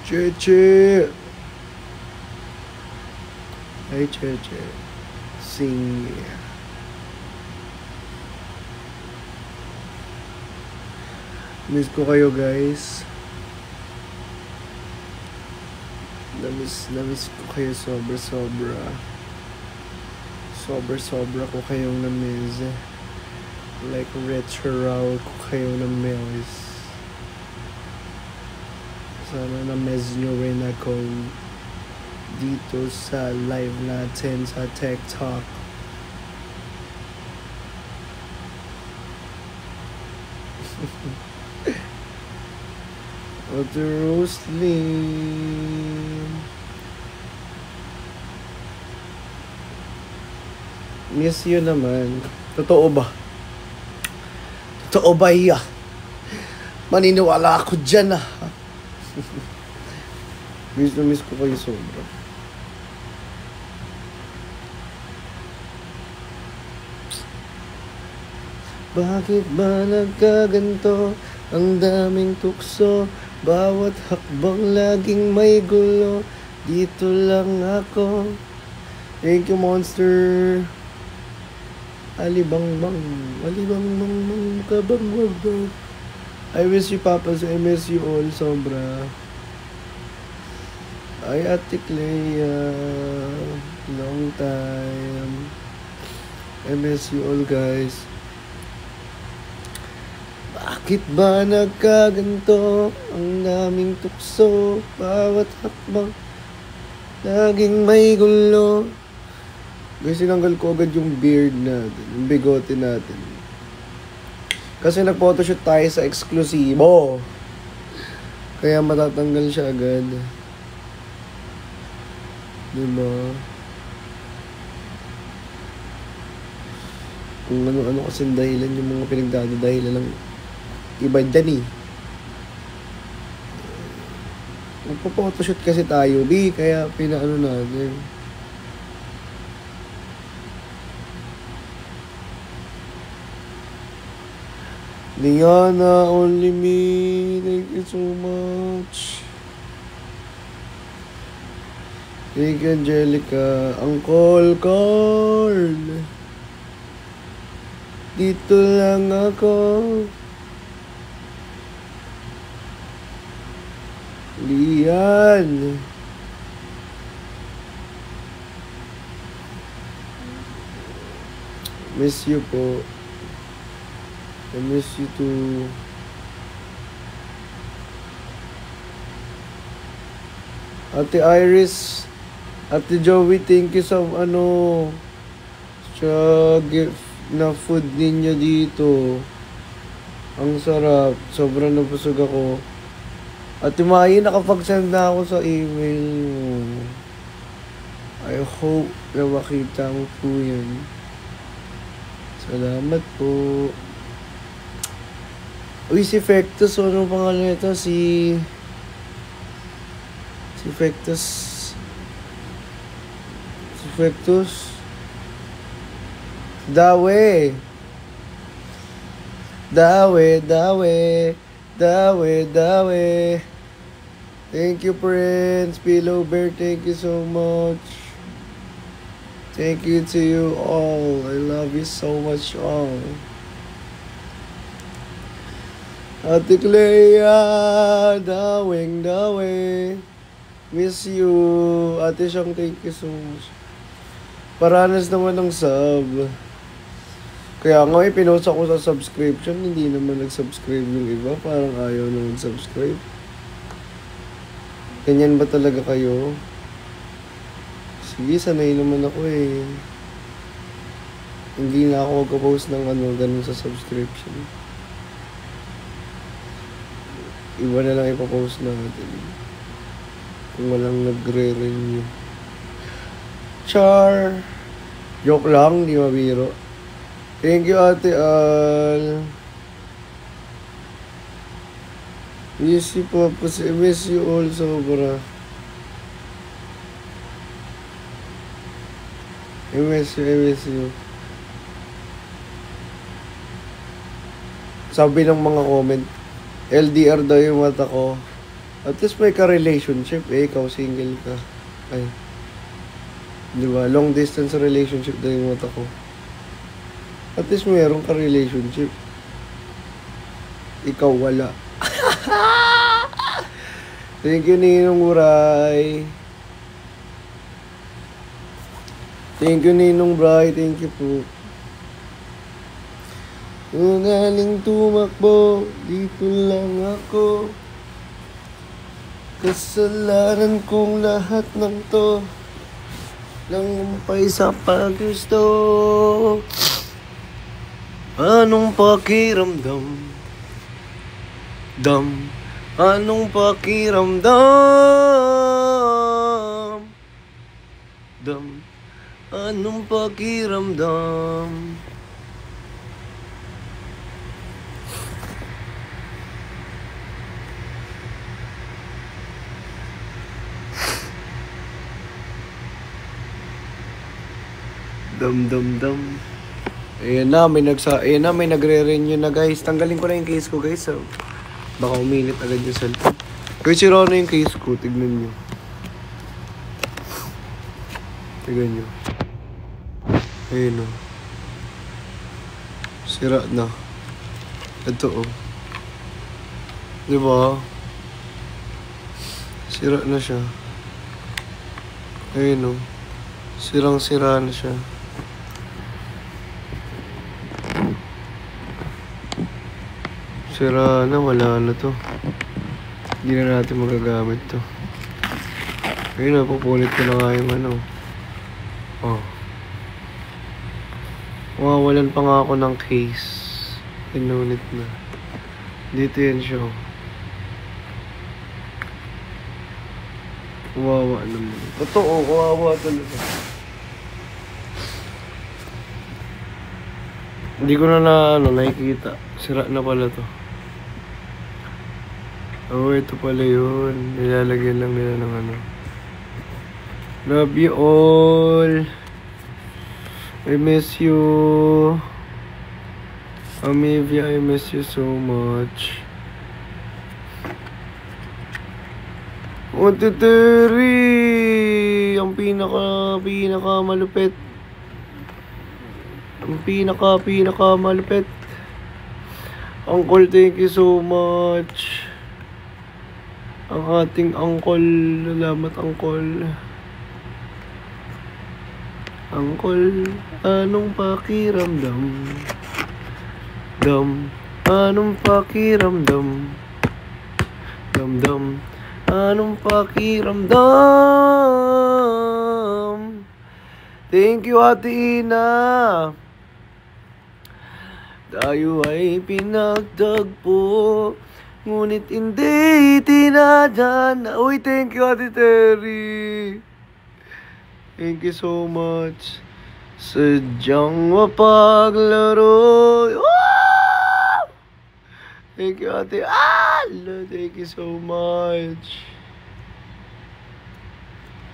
Cheche! Hi, Cheche. Sing. Miss ko kayo, guys. Namiss ko kayo sobra. Sobra ko kayong namiss. Like retro ko kayong namiss. Sana na-miss nyo rin ako dito sa live natin sa TikTok. Ate Roslyn. Miss you naman. Totoo ba? Totoo ba iya? Maniniwala ako dyan ah. Miss ko kayo sobra. Bakit ba nagkaganto? Ang daming tukso, bawat hakbang laging may gulo. Dito lang ako. Thank you, Monster. Alibang-bang kabang-wag. I miss you, Papas. I miss you all, sobra. Ay, Ate Clea. Long time. I miss you all, guys. Bakit ba nagkaganto? Ang daming tukso, bawat hakbang laging may gulo. Guys, sinanggal ko agad yung beard natin, yung bigote natin. Kasi nag-photoshoot tayo sa eksklusibo. Kaya matatanggal siya agad. Diba? Kung ano-ano kasing dahilan yung mga pinagdadahilan ng iba dyan eh. Magpo-photoshoot kasi tayo, B. Kaya pinaano natin. Liana, only me. Thank you so much. Thank you, Angelica. Uncle Carl. Dito lang ako. Lian. Miss you po. I miss you too. Ate Iris, Ate Joey, thank you sa sa gift na food ninyo dito. Ang sarap. Sobrang nabusog ako. Ate Mai, nakapag-send na ako sa email mo. I hope na makita mo po yan. Salamat po. Uy, si Fectus, ano pangalan nito? Si Fectus. Dawe. Thank you, Prince. Pillow Bear, thank you so much. Thank you to you all. I love you so much all. Ate Clea, dawe. Miss you. Ate Siyang, thank you so much. Paranas naman ng sub. Kaya nga pinost ako sa subscription, hindi naman nag-subscribe yung iba. Parang ayaw na mag-subscribe. Ganyan ba talaga kayo? Sige, sanay naman ako eh. Hindi na ako magka-post ng ganun sa subscription. Iba na lang ipapost natin. Kung walang nagre-renew. Char! Joke lang, di mabiro. Thank you, Ate Al. Miss you po. Miss you all sobra. I miss you. Sabi ng mga comment, LDR daw yung mata ko. At least may ka-relationship eh. Ikaw single ka. Ay. Di ba? Long distance relationship daw yung mata ko. At least meron ka-relationship. Ikaw wala. Thank you, Ninong Uray. Thank you, Ninong Bray. Thank you po. Galing tumakbo, dito lang ako. Kasalanan kong lahat ng to. Langumpay sa paggusto. Anong pakiramdam? Anong pakiramdam? Anong pakiramdam? Dam. Ayan na, may nagre-renew na guys. Tanggalin ko na yung case ko guys. So, baka uminit agad yung cellphone. Kaya sira na yung case ko. Tignan nyo. Tignan nyo. Ayun o. Sira na. Ito o. Diba? Sira na siya. Ayun o. Sirang-sira na siya. Sira na, wala na to. Hindi na natin magagamit to. Ayun na, pupunit ko na nga yung ano. Oh. Mawawalan pa nga ako ng case. Inunit na. Dito yan siya. Kawawa naman. Totoo, kawawa talaga. Hindi ko na nakikita. Sira na pala to. Oh, ito pala yun. Nilalagyan lang nila ng ano. Love you all. I miss you. Amivia, I miss you so much. Titiri! Ang pinaka malupit. Ang pinaka malupit. Uncle, thank you so much. Ang ating uncle. Salamat, uncle. Uncle, anong pakiramdam? Anong pakiramdam? Anong pakiramdam? Thank you, Ate Ina. Tayo ay pinagtagpo, ngunit hindi tinadhana. Uy, thank you, Ate Terry. Thank you so much. Sadyang mapaglaro. Wow! Thank you, Ate Al. Thank you so much.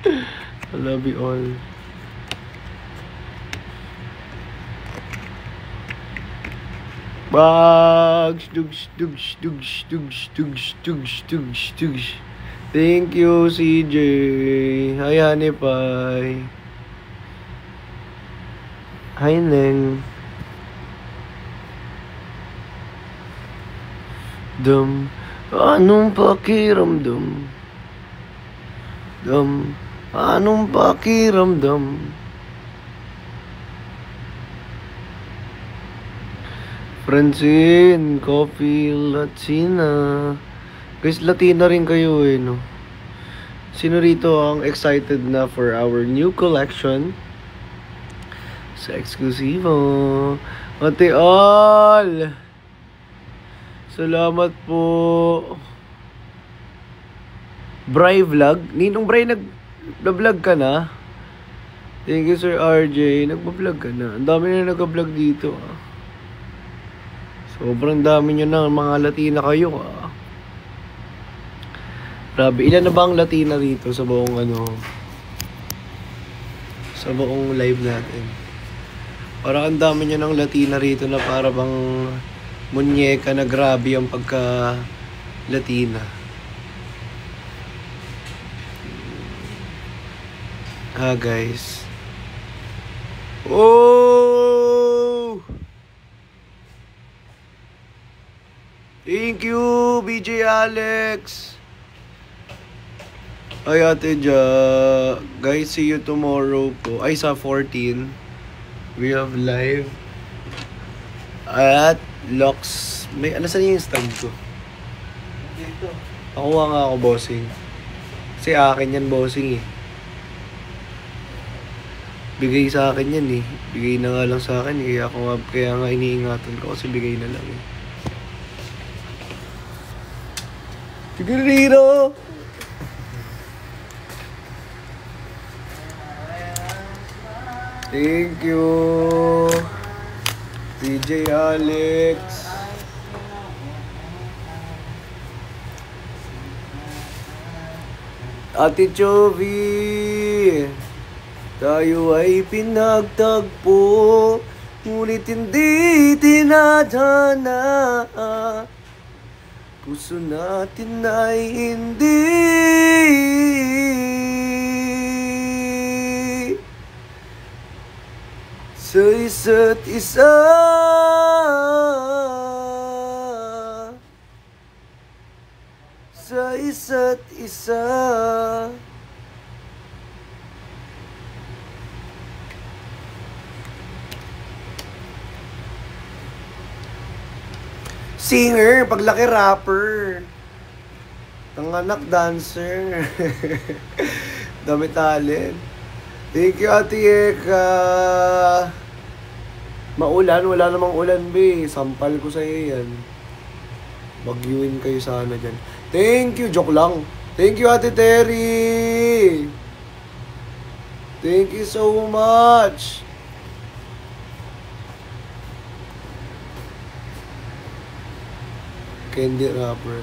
I love you all. Bugs, dugs. Thank you, CJ. Hi, Honey Pie. Hi, Neng. Anong pakiramdam? Anong pakiramdam? Francine, Coffee, Latina. Guys, Latina rin kayo eh, no? Sino rito ang excited na for our new collection? Sa Exclusivo. Ate Al! Salamat po. Bray Vlog? Ninong Bray, nag-vlog ka na? Thank you, Sir RJ. Nag-vlog ka na. Ang dami na nag-vlog dito, ah. Sobrang dami nyo na, mga Latina kayo, ah. Grabe, ilan na ba ang Latina rito sa buong sa buong live natin? Parang ang dami nyo ng Latina rito na para bang munyeka na grabe ang pagka Latina. Guys. Oh! Thank you, BJ Alex. Ay, Ate Ja. Guys, see you tomorrow po. Ay, sa 14. We have live at Lux. May, saan yung stand ko? Dito. Nakuha nga ako, bossing. Kasi akin yan, bossing eh. Bigay sa akin yan eh. Bigay na nga lang sa akin eh. Kaya nga iniingatan ko kasi bigay na lang eh. Siguriro! Thank you, DJ Alex. Ate Chovy, tayo ay pinagtagpo, ngunit hindi tinadhana. Puso natin ay hindi sa isa't isa. Sa isa't isa. Singer, paglaki rapper. Tanganak dancer. Dami talent. Thank you, Ate Eka. Maulan, wala namang ulan, be. Sampal ko sa'yo yan. Bagyuin kayo sana dyan. Thank you, joke lang. Thank you, Ate Terry. Thank you so much. Candy rapper.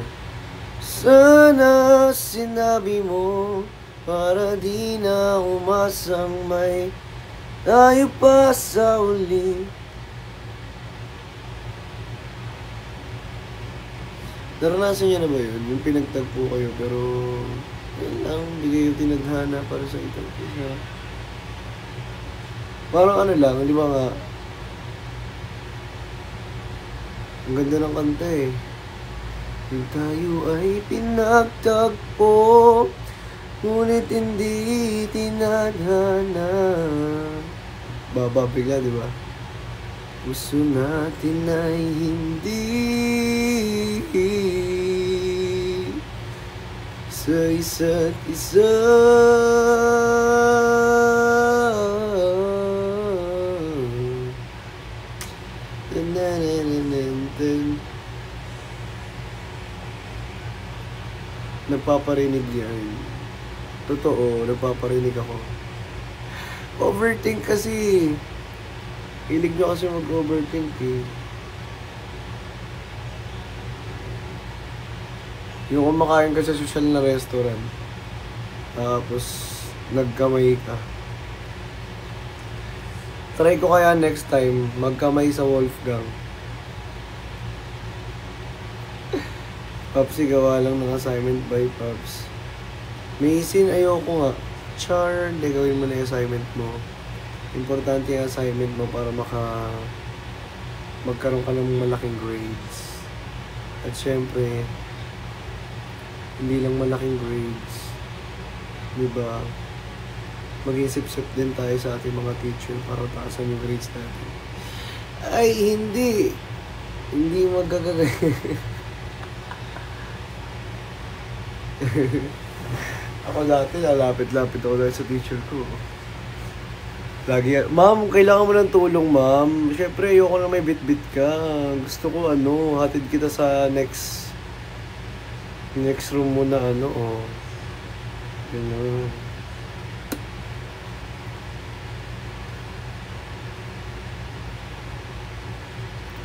Sana sinabi mo para di na umasang may tayo pa sa uli. Naranasan niya na ba yun? Yung pinagtagpo kayo pero yun lang, bigay yung tinadhana para sa itang isa. Parang ano lang, di ba nga? Ang ganda ng kanta eh. Yung tayo ay pinagtagpo, ngunit hindi tinadhana. Baba bigla, di ba? Puso natin ay hindi sa isa't isa. Nagpaparinig yan. Totoo, nagpaparinig ako. Overthink kasi. Hilig nyo kasi mag-overthink eh. Yung kumakain ka sa social na restaurant, tapos nagkamay ka. Try ko kaya next time, magkamay sa Wolfgang. Popsy, gawa lang ng assignment by Pops. May isin, ayoko nga. Char, hindi gawin mo na yung assignment mo. Importante yung assignment mo para magkaroon ka ng malaking grades. At syempre, hindi lang malaking grades. Diba? Mag-isip-sip din tayo sa ating mga teacher para taasan yung grades natin. Ay, hindi. Hindi magagagay. Ako dati, lalapit-lapit ako dahil sa teacher ko. Lagi, ma'am, kailangan mo ng tulong, ma'am. Siyempre, ayoko na may bit-bit ka. Gusto ko, hatid kita sa next room mo na, Ganun.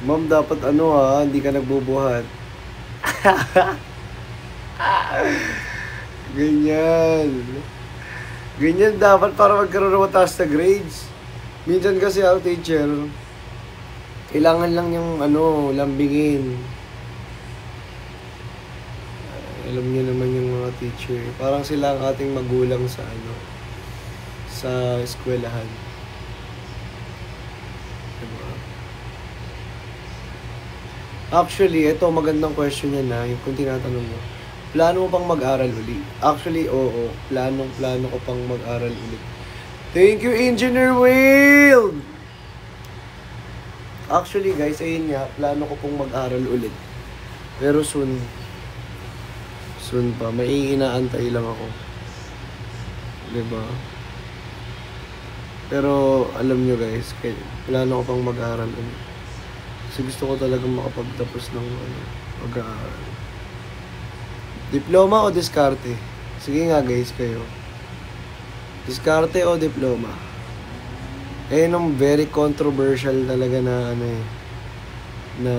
Ma'am, dapat hindi ka nagbubuhat. Ganyan. Ganyan dapat para magkaroon ng mataas na grades. Minsan kasi teacher, kailangan lang yung lambingin. Alam niyo naman yung mga teacher. Parang sila ang ating magulang sa sa eskwelahan. Diba? Actually, ito magandang question yan na, yung kung tinatanong mo. Plano mo pang mag-aral uli? Actually, oo. Plano ko pang mag-aral ulit. Thank you, Engineer Will! Actually, guys, ayun nga, plano ko pong mag-aral ulit. Pero soon. Soon pa. May inaantay lang ako. Diba? Pero, alam nyo guys, plano ko pang mag-aral ulit. Kasi gusto ko talagang makapagtapos ng mag-aaral. Diploma o diskarte? Sige nga guys, kayo. Diskarte o diploma? Eh, nung very controversial talaga na na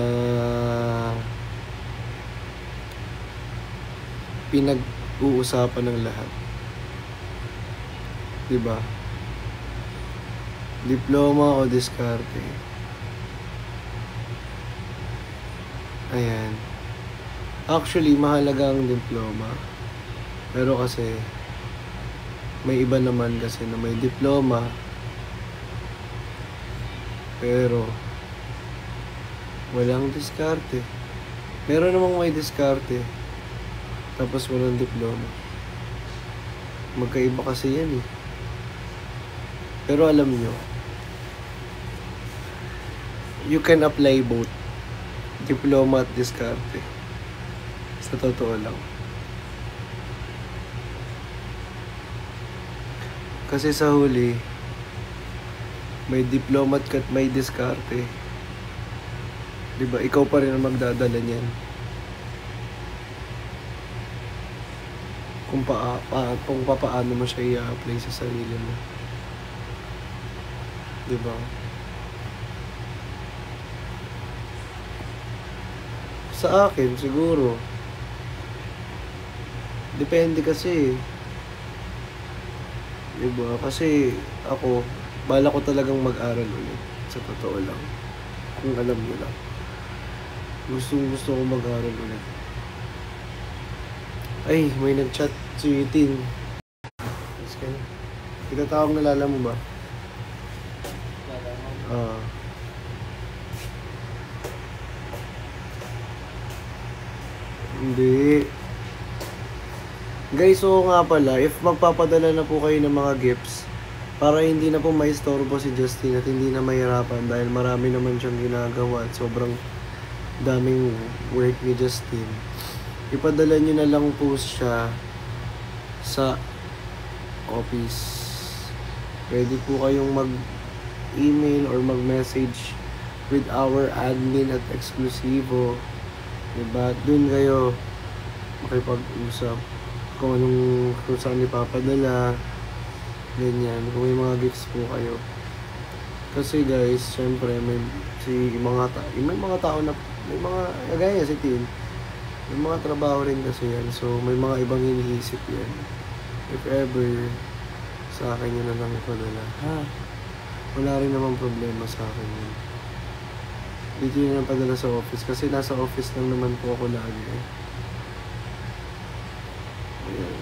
pinag-uusapan ng lahat. Diba? Diploma o diskarte? Ayan. Actually, mahalaga ang diploma. Pero kasi, may iba naman kasi na may diploma, pero walang diskarte. Meron namang may diskarte, tapos walang diploma. Magkaiba kasi yan eh. Pero alam nyo, you can apply both. Diploma at diskarte. Sa totoo lang. Kasi sa huli, may diploma at may diskarte. Diba? Ikaw pa rin ang magdadala niyan. Kung paano mo siya i-apply sa sarili mo. Diba? Sa akin, siguro, depende kasi. Diba? Kasi ako, bala ko talagang mag-aral ulit. Sa totoo lang. Kung alam mo lang. Gusto ko mag-aral ulit. Ay, may nag-chat si Tin. Itatawag na Lala mo ba? Hindi. Guys, so nga pala, if magpapadala na po kayo ng mga gifts, para hindi na po maistorbo si Justin at hindi na mahirapan dahil marami naman siyang ginagawa at sobrang daming work ni Justin, ipadala nyo na lang po siya sa office. Pwede po kayong mag-email or mag-message with our admin at Exclusivo. Diba? Doon kayo makipag-usap kung saan ipapadala, ganyan, kung may mga gifts po kayo. Kasi guys, syempre may mga tao na may mga gaya si Tin, may mga trabaho rin kasi yan, so may mga ibang iniisip yan. If ever sa akin yun na lang ipadala, wala rin namang problema sa akin yun. Dito yun ang padala sa office kasi nasa office lang naman po ako lagi eh. Ayan.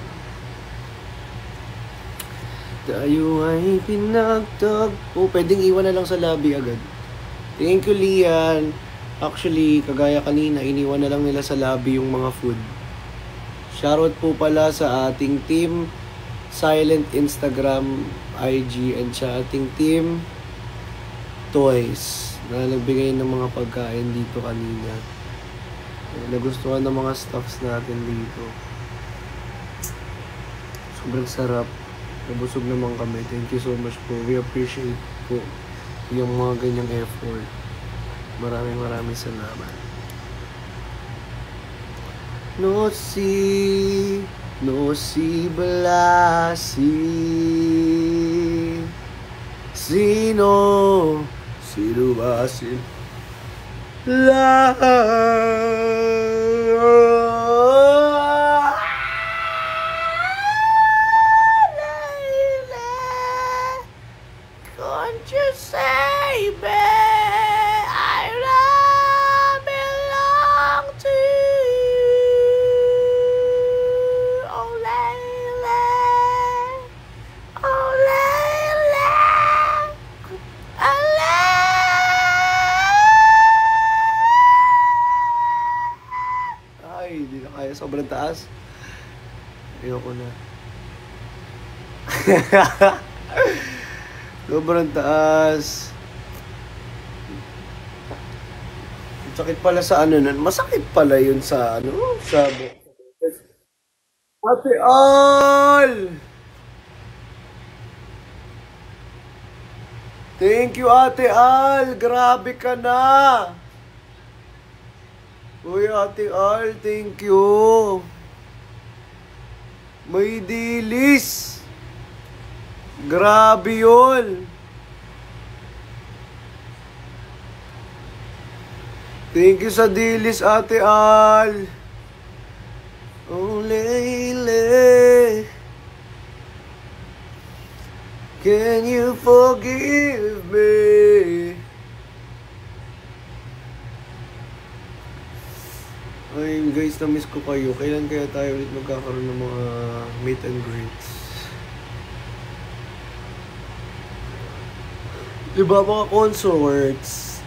Tayo ay pinagtagpo. Pwedeng iwan na lang sa lobby agad. Thank you, Lian. Actually, kagaya kanina, iniwan na lang nila sa lobby yung mga food. Shoutout po pala sa ating team Silent Instagram, IG, and sa ating team Toys na nagbigay ng mga pagkain dito kanina. Nagustuhan ng mga staffs natin dito. Sobrang sarap. Nabusog naman kami. Thank you so much po. We appreciate po yung mga ganyang effort. Maraming salamat. No si Blasi. Sino ba sila? Can't you say, babe, I don't belong to you? Oh, Layla, oh, Layla. sobrang taas. Ayoko na. Sobrang taas. Sakit pala sa ano nun. Masakit pala yun sa ano. Sa... Ate Al! Thank you, Ate Al! Grabe ka na! Uy, Ate Al, thank you! May dilis! Grabe yun! Thank you sa dilis, Ate Al! Oh, Lele, can you forgive me? Ay, guys, na-miss ko kayo. Kailan kaya tayo ulit magkakaroon ng mga meet and greets? Diba mga concerts?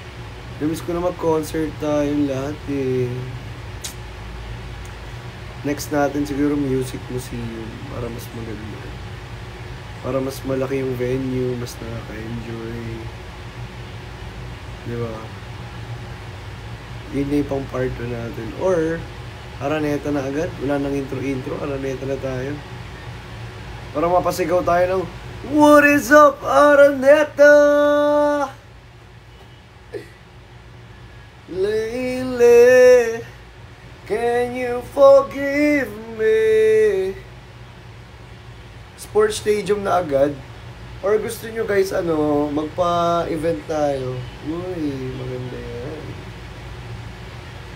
Na-miss ko na mag-concert tayong lahat eh. Next natin siguro music museum para mas maganda. Para mas malaki yung venue, mas nakaka-enjoy. Diba? Yun na yung pang part 2 natin. Or, Araneta na agad. Wala nang intro-intro. Araneta na tayo. Para mapasigaw tayo ng What is up, Araneta? Lately, can you forgive me? Sports stadium na agad. Or gusto nyo guys, magpa-event tayo. Uy, maganda yan.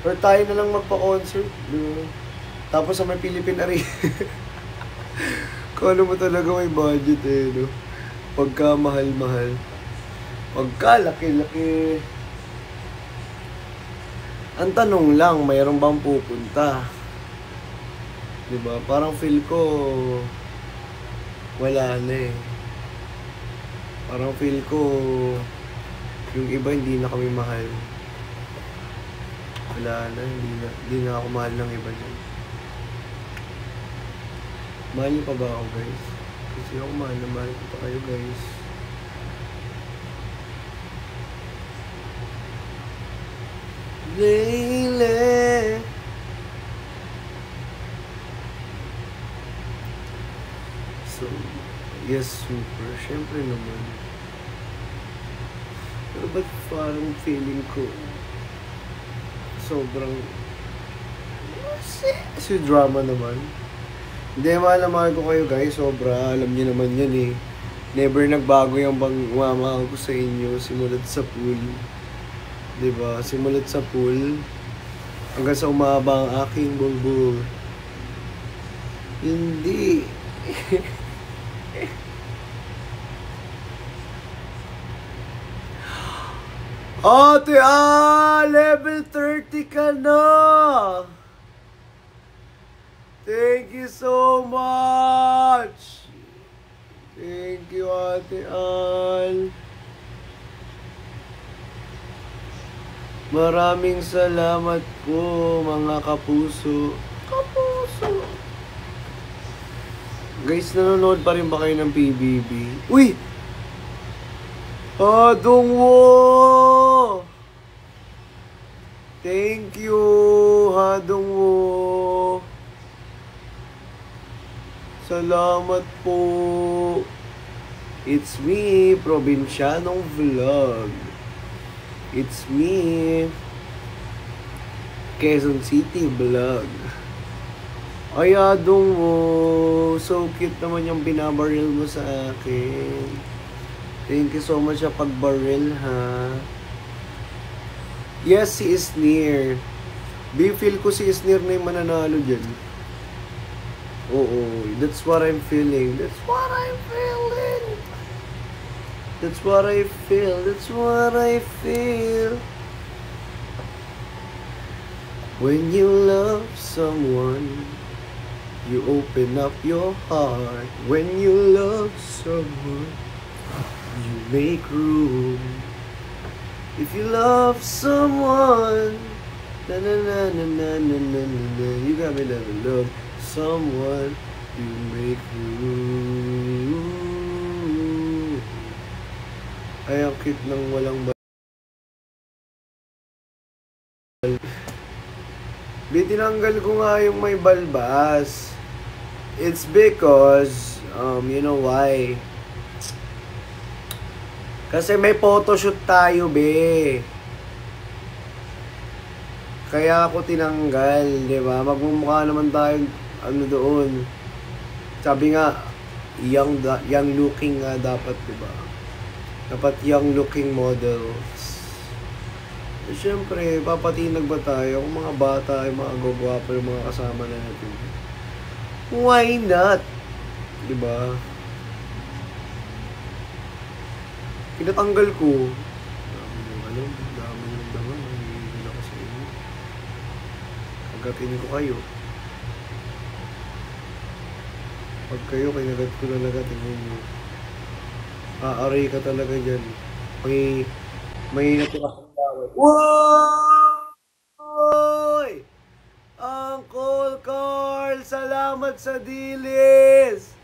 Or tayo na lang magpa-concert. Tapos sa may Philippine Arena. Kung ano mo talaga may budget no? Pagka mahal-mahal. Pagka laki-laki. Ang tanong lang, mayroon bang pupunta? Diba? Parang feel ko wala na eh. Parang feel ko yung iba hindi na kami mahal. Wala na, hindi na ako mahal ng iba dyan. Mahal niyo pa ba ako guys? Kasi ako mahal ko pa kayo guys. Lately, so, yes, super. Siyempre naman. Pero ba't parang feeling ko sobrang si drama naman. Hindi, mahal ko kayo guys. Sobra, alam niyo naman yan eh. Never nagbago yung pagmamahal ko sa inyo simulat sa pool. Diba? Simulat sa pool hanggang sa umaba ang aking bulbul. Hindi. Ate level 30 ka na! Thank you so much! Thank you, Ate Al. Maraming salamat po, mga kapuso. Kapuso! Guys, nanonood pa rin ba kayo ng PBB? Uy! Hadongwo! Thank you, Hadongwo. Salamat po. It's me, Probinsyanong Vlog. It's me, Quezon City Vlog. Ay, Hadongwo. So cute naman yung binabaril mo sa akin. Thank you so much sa pagbaril, ha? Yes, si Isnir. Feel ko si Isnir na yung mananalo dyan. Oo, that's what I'm feeling. That's what I'm feeling. That's what I feel. That's what I feel. When you love someone, you open up your heart. When you love someone, you make room. If you love someone, Na na na na na na na na na. You got me never love someone you make you. Ay, ang cute ng walang tinanggal ko nga yung may balbas. It's because, you know why? Kasi may photoshoot tayo, be. Kaya ako tinanggal, di ba? Magmumukha naman tayo, doon. Sabi nga, young looking nga dapat, di ba? Dapat young looking models. Siyempre, papatinag ba tayo? Kung mga bata, yung mga gagwapo, yung mga kasama natin. Why not? Diba? Pinatanggal ko. Dami ng daman. Nangyayari ako sa inyo. Kagatin ko kayo. Pag kayo, kinagat ko talaga, tingin nyo. Aaray ka talaga dyan. May natira kang tawad. Woy! Uncle Carl, salamat sa dilis!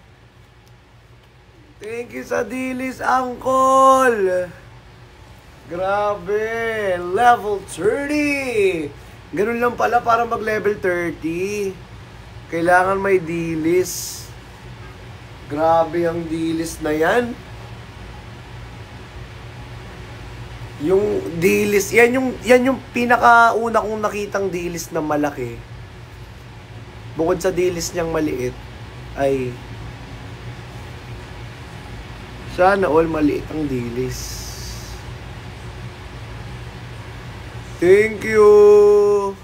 Thank you sa dilis, Uncle! Grabe! Level 30! Ganun lang pala para mag-level 30. Kailangan may dilis. Grabe ang dilis na yan. Yung dilis, yan yung pinakauna kong nakitang dilis na malaki. Bukod sa dilis niyang maliit, ay sana all maliit ang dilis. Thank you!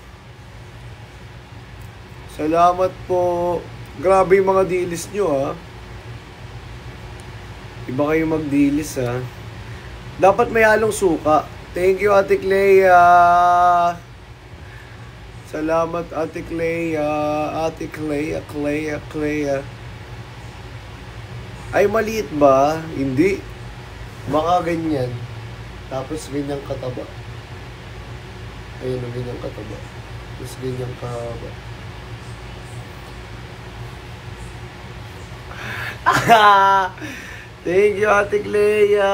Salamat po. Grabe yung mga dilis nyo, ha. Iba kayo magdilis, ha. Dapat may halong suka. Thank you, Ate Clea. Salamat, Ate Clea. Ate Clea. Ay, maliit ba? Hindi. Baka ganyan. Tapos ganyang kataba. Ayun, ganyang kataba. Tapos ganyang kahaba. Thank you, Ate Clea.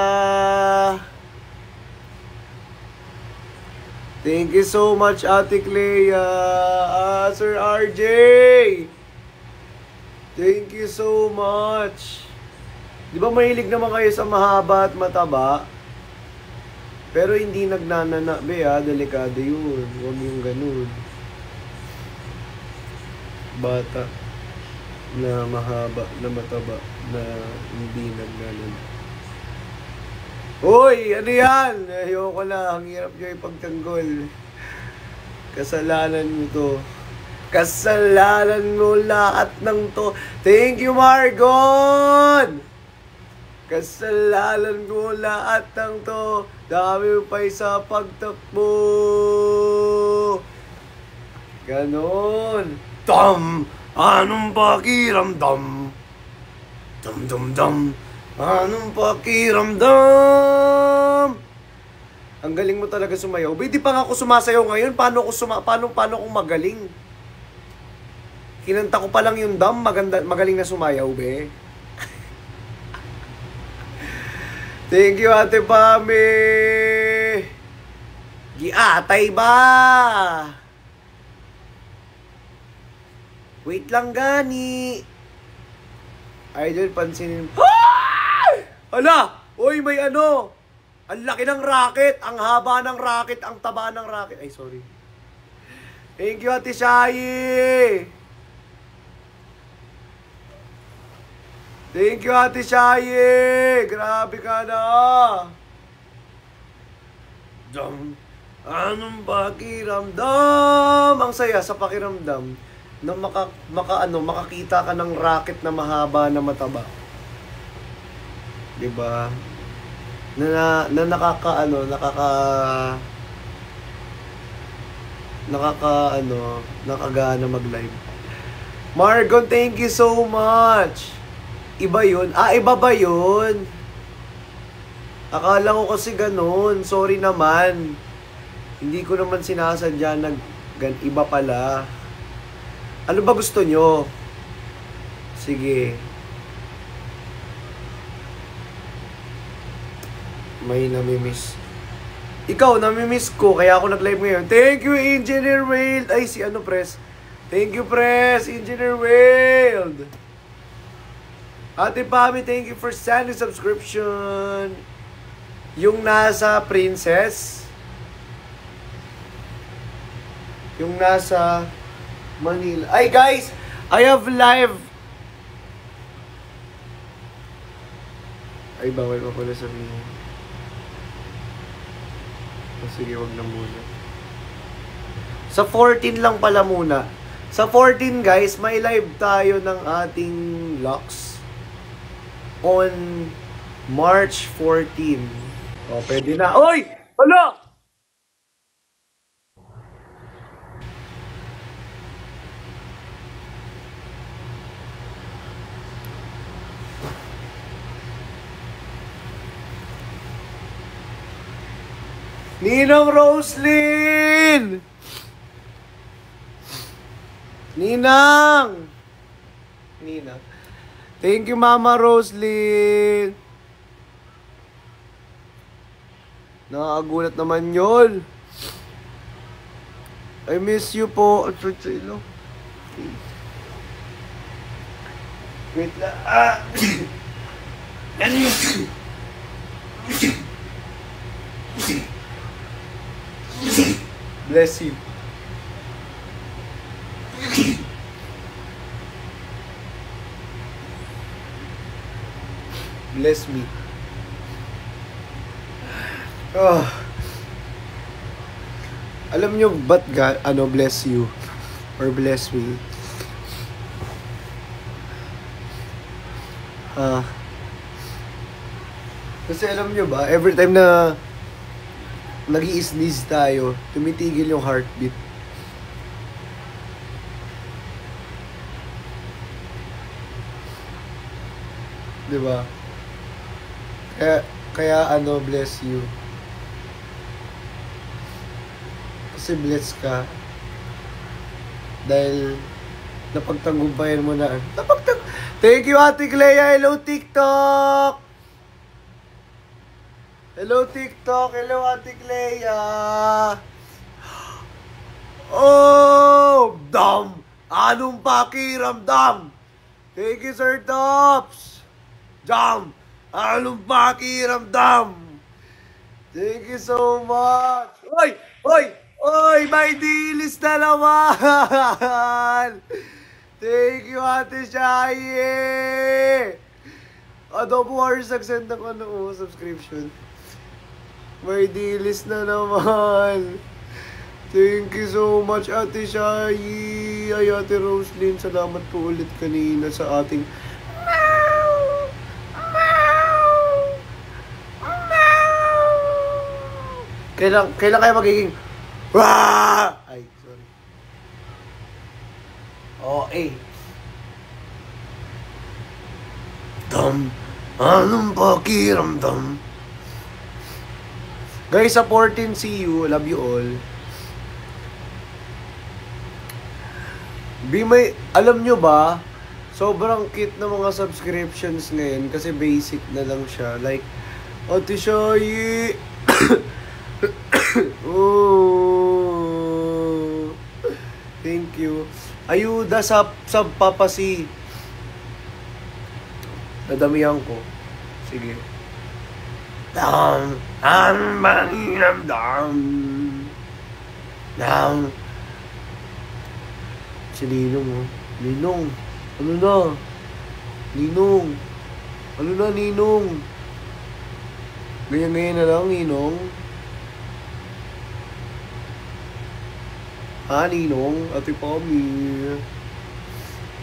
Thank you so much, Ate Clea. Sir RJ. Thank you so much. Di ba mahilig naman kayo sa mahaba at mataba? Pero hindi nagnanana, be, ha? Delikado yun. Huwag yung ganun. Bata na mahaba, na mataba, na hindi nagnanana. Uy! Ano yan? Ayoko na. Ang hirap nyo ipagtanggol. Kasalanan mo to. Kasalanan mo lahat ng to. Thank you, Margon! Kasalanan mo lahat ng to. Dami mo pa sa pagtakbo. Ganon. Tom! Anong pakiramdam? Dum. Anong pakiramdam? Ang galing mo talaga sumayaw. Ba, di pa nga ako sumasayaw ngayon. Paano kung magaling? Kinanta ko pa lang yung dam, magaling na sumayaw, be. Thank you, Ate Pami. Giatay ba? Wait lang, gani. Idol, pansinin. Ala! Uy, may ano! Ang laki ng racket! Ang haba ng racket! Ang taba ng racket! Ay, sorry. Thank you, Ate Shayi! Thank you, Ate Shayi! Grabe ka na! Dum! Anong pakiramdam? Ang saya sa pakiramdam na makakita ka ng racket na mahaba na mataba. Diba? Nakagana mag-live. Margon, thank you so much. Iba yun? Iba ba yun? Akala ko kasi ganun. Sorry naman. Hindi ko naman sinasadya na iba pala. Ano ba gusto nyo? Sige. May namimiss. Ikaw, namimiss ko. Kaya ako nag-live ngayon. Thank you, Engineer Wild. Ay, si ano, Pres. Thank you, Pres. Engineer Wild. Ate Pami, thank you for sending subscription. Yung nasa Princess. Yung nasa Manila. Ay, guys! I have live. Ay, bawal pa pala sabihin. Sige, wag na muna. Sa 14 lang pala muna. Sa 14, guys, may live tayo ng ating Lux on March 14. O, pwede na. Oy! Hala! Ninong Roslyn! Ninang! Ninang. Thank you, Mama Roslyn. Nakakagulat naman yun. I miss you po. Wait lang. Bless you. Bless me. Oh. Alam nyo ba't bless you or bless me? Kasi alam nyo ba, every time na nag-i-sneeze tayo, tumitigil yung heartbeat. Diba? Kaya bless you. Kasi bless ka. Dahil napagtagumpayan mo na. Thank you, Ate Clea. Hello, TikTok! Hello, TikTok. Hello, Ate Clea. Oh! Dam! Anong pakiramdam? Thank you, Sir Tops. Jam! Anong pakiramdam? Thank you so much. Oy! Oy! Oy! May dilis na naman! Thank you, Ate Shaye! Adobo Wars nag-send ng subscription. May dilis na naman. Thank you so much, Ate Shaye. Ay, Ate Roslyn, salamat po ulit kanina sa ating Kailan kayo magiging Wah! Ay, sorry. Anong pakiramdam? Guys, sa 14, see you. Love you all. Alam nyo ba, sobrang cute na mga subscriptions ngayon kasi basic na lang siya. Like, Ate Shaye. Oh, thank you. Ayuda sa papasi. Nadamihan ko. Sige. Dam. Si Ninong, oh. Ninong. Ano na? Ninong. Ano na, Ninong? Ganyan-ganyan na lang, Ninong. Ninong? Ate Pami.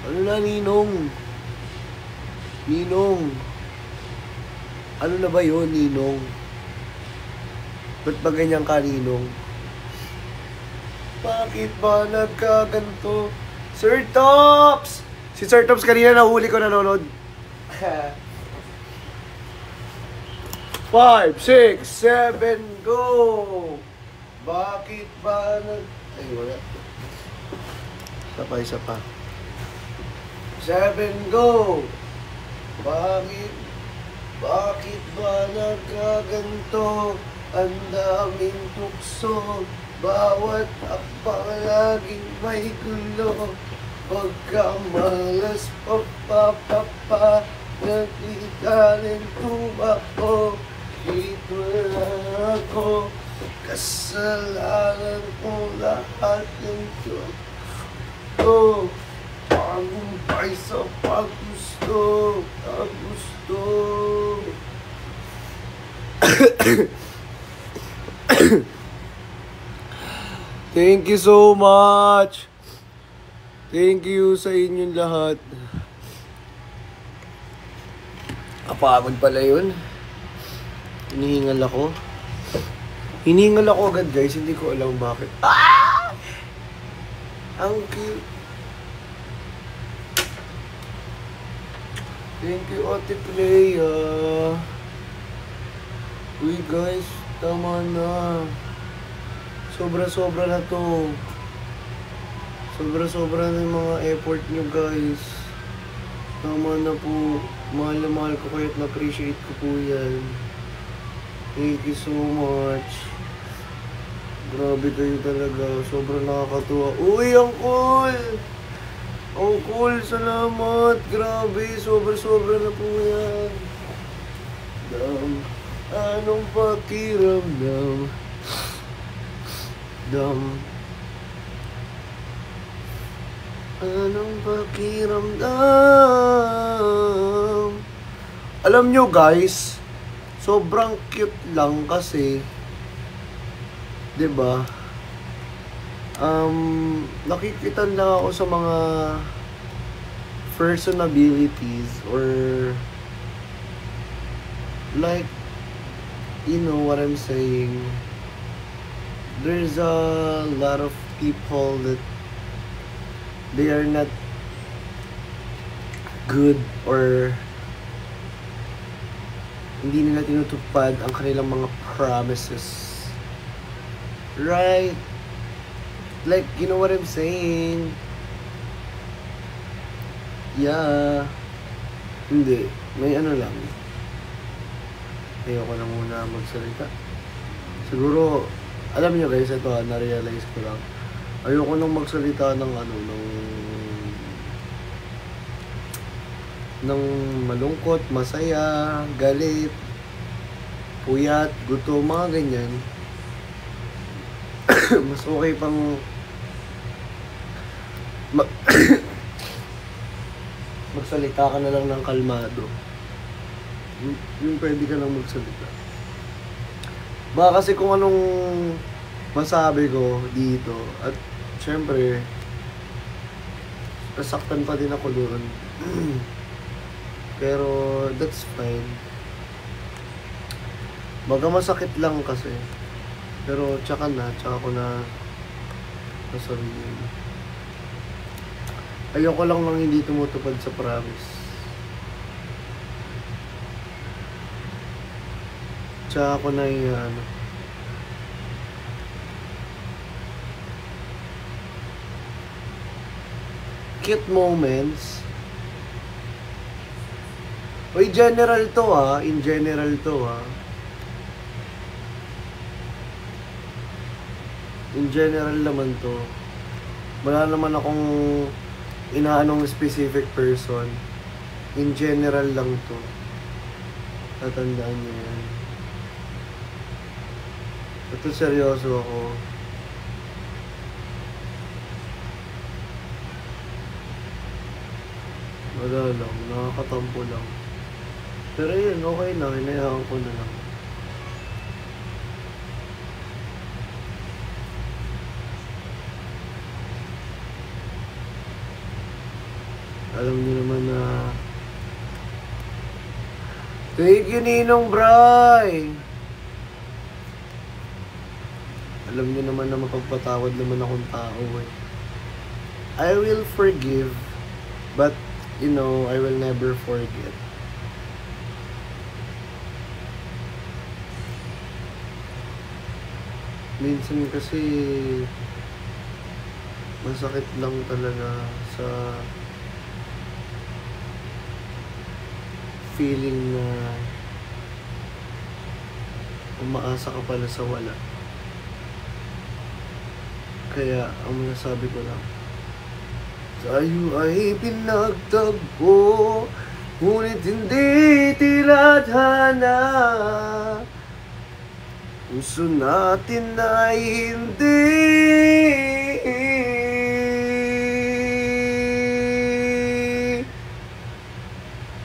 Ano na, Ninong? Ninong. Ano na ba yun, Ninong? Ba't ba ganyan ka, Ninong? Bakit ba nagkaganto? Sir Tops! Si Sir Tops kanina nahuli ko nanonood. 5, 6, 7, go! Bakit ba Ay, wala. Isa pa. 7, go! Bakit ba nagkaganto? Ang daming tukso, bawat akbang laging may gulo. Pagkamalas pa, nagtitanin tumakbo. Dito lang ako, kasalanan ko lahat ng to. Tagumpay sa paggusto. Thank you so much. Thank you sa inyong lahat. Kapagod pala yun. Hinihingal ako agad, guys. Hindi ko alam bakit. Ang cute. Thank you, Ate Clea. Uy, guys. Tama na. Sobra-sobra na to. Sobra-sobra na yung mga effort nyo, guys. Tama na po. Mahal na mahal ko kayo at na-appreciate ko po yan. Thank you so much. Grabe kayo talaga. Sobrang nakakatuwa. Uy, ang cool! Ang cool, salamat. Grabe, sobra-sobra na po yan. Anong pakiramdam? Anong pakiramdam? Alam nyo, guys, sobrang cute lang kasi, 'di ba? Nakikita lang ako sa mga personalities or like, you know what I'm saying? There's a lot of people that they are not good or hindi nila tinutupad ang kanilang mga promises. Right? Like, you know what I'm saying? Yeah. Hindi. May ano lang. Ayoko na muna magsalita. Siguro, alam niyo guys, ito na-realize ko lang. Ayoko nang magsalita ng ng malungkot, masaya, galit, puyat, gutom, mga ganyan. Mas okay pang magsalita ka na lang ng kalmado. Yung pwede ka lang magsalita. Baka kasi kung anong masabi ko dito, at syempre nasaktan pa din ako doon. Pero that's fine. Baga masakit lang kasi. Pero tsaka ko na nasabihin. Ayoko lang nang hindi tumutupad sa promise. Tsaka ko na cute moments. Uy, general to in general to In general naman to. Wala naman akong inaanong specific person. In general lang to. Tatandaan niyo yan. Ito seryoso ako. Wala lang, nakakatampo lang. Pero yun, okay na, hinayaan ko na lang. Alam niyo naman na thank you, Ninong Bray! Alam niyo naman na mapagpatawad naman akong tao I will forgive, but you know, I will never forget. Minsan kasi masakit lang talaga sa feeling na umaasa ka pala sa wala. Kaya ang masasabi ko lang, tayo ay pinagtagpo, ngunit hindi tinadhana. Puso natin ay hindi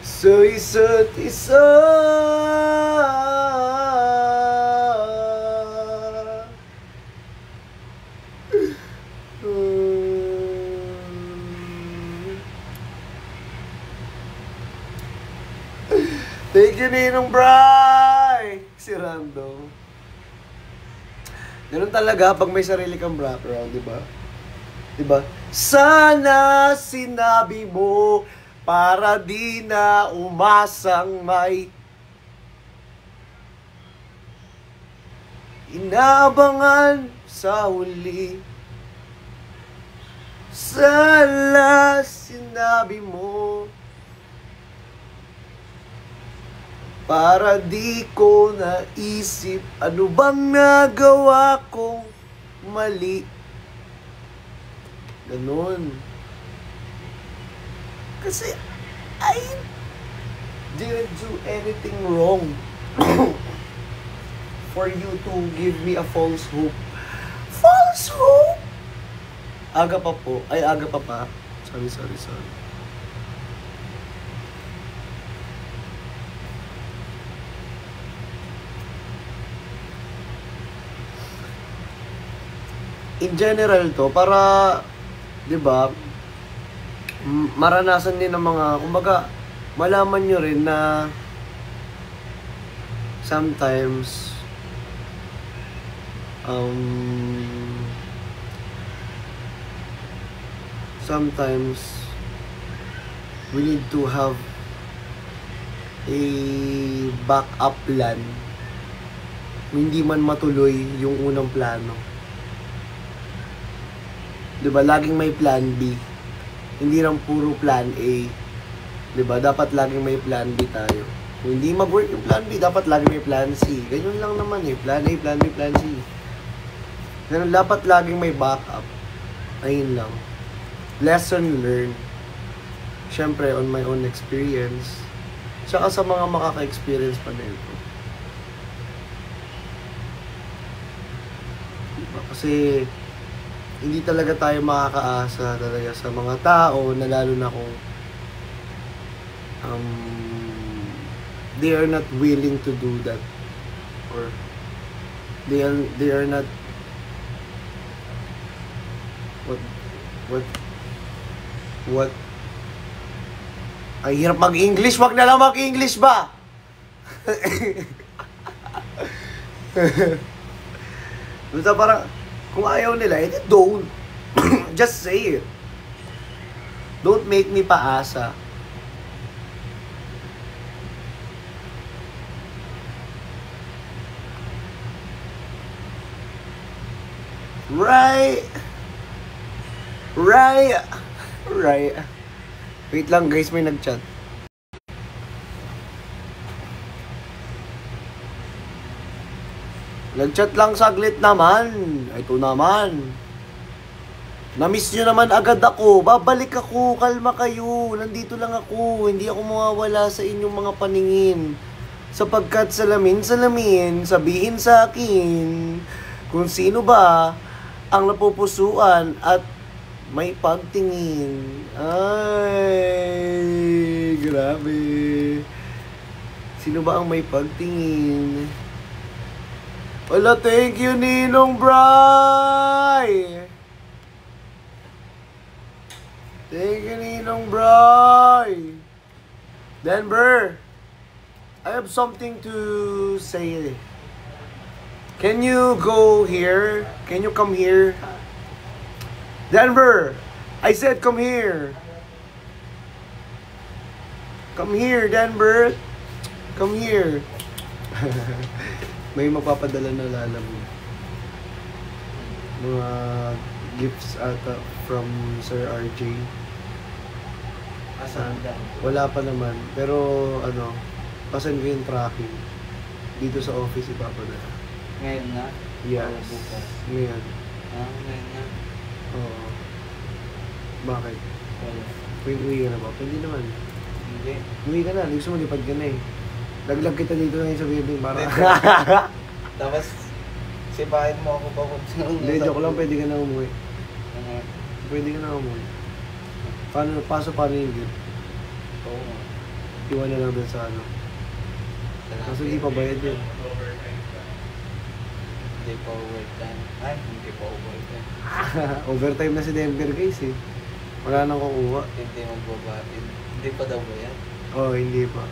sa isa't isa. Thank you, Ninong Bry! Si Rando. Ganun talaga pag may sarili kang background, di ba? Di ba? Sana sinabi mo para di na umasang may inaabangan sa huli. Sana sinabi mo para di ko naisip ano bang nagawa kong mali. Ganun. Kasi I didn't do anything wrong for you to give me a false hope. False hope? Aga pa po. Ay, aga pa pa. Sorry. In general to, para, di ba, maranasan din ng mga, kumbaga, malaman nyo rin na sometimes, we need to have a backup plan. Hindi man matuloy yung unang plano. Diba, laging may plan B. Hindi lang puro plan A. Diba, dapat laging may plan B tayo. Kung hindi mag-work yung plan B, dapat laging may plan C. Ganyan lang naman eh. Plan A, plan B, plan C. Pero dapat laging may backup. Ayun lang. Lesson learned. Siyempre, on my own experience. Tsaka sa mga makaka-experience pa na ito. Diba, kasi hindi talaga tayo makakaasa talaga sa mga tao na lalo na kung they are not willing to do that, or they are not what ay hirap mag-English, wag na lang mag-English ba? Basta parang kung ayaw nila, edi don't. Just say it. Don't make me paasa. Right. Wait lang guys, may nag-chat. Nag-chat lang saglit naman. Ito naman. Na-miss nyo naman agad ako. Babalik ako. Kalma kayo. Nandito lang ako. Hindi ako mawawala sa inyong mga paningin. Sapagkat salamin, sabihin sa akin kung sino ba ang napupusuan at may pagtingin. Ay, grabe. Sino ba ang may pagtingin? Wala, thank you, Ninong Bry! Thank you, Ninong Bry! Denver, I have something to say. Can you go here? Can you come here? Denver, I said come here. Come here, Denver. Come here. May mapapadala na lalabo. Mga gifts ata from Sir RJ. Asan lang? Wala pa naman. Pero ano, pasan ko yung tracking. Dito sa office ipapadala. Ngayon na? Yes. O bukas? Ngayon. Ngayon na. Oo. Bakit? Wala. Uwi ka na ba? Pwede naman. Hindi. Uwi ka na. Gusto mo lipad ka na eh. Laglag kita dito ngayon sa building para... Tapos, sipahin mo ako pa kung saan. Hindi, joke lang. Pwede ka na umuwi. Ano? Pwede ka na umuwi. Paano yung gift? Oo. Iwan na lang dun sa ano. Kaso hindi pa bayad yun. Hindi pa overtime. Ay, hindi pa overtime. Overtime na si Denver guys eh. Wala nang kukuha. Hindi magbabatid. Hindi pa daw ba yan? Oo, hindi pa.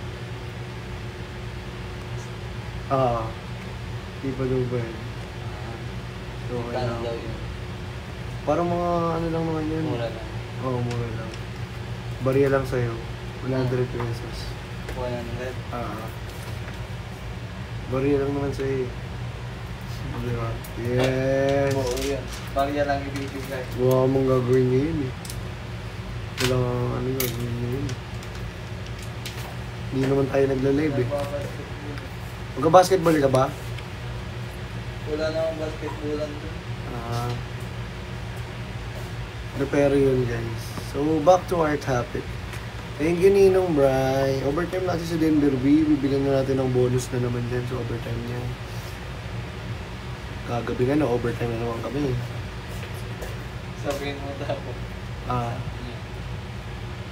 Hindi pa daw bayad. So, Kano kailangan. daw yun? Parang mga ano lang naman yun. Mura lang. Oo, mura lang. Bariya lang sa'yo. 100 pesos. 100. Bariya lang naman sa'yo. Di ba? Yes! Oo yun. Pariya lang ibibigay. Mukha mong gagawin niya yun eh. Wala kang ano gagawin niya yun. Hindi naman tayo nagla-live eh. Nagbabasketball. Magka-basketball ka ba? Wala namang basketballan doon. Pero yun guys. So back to our topic. Thank you Ninong Bry. Overtime natin sa Denver B. Bibigyan na natin ng bonus na naman dyan sa overtime niya. Kagabi nga na overtime na naman kami. Sabihin mo daw.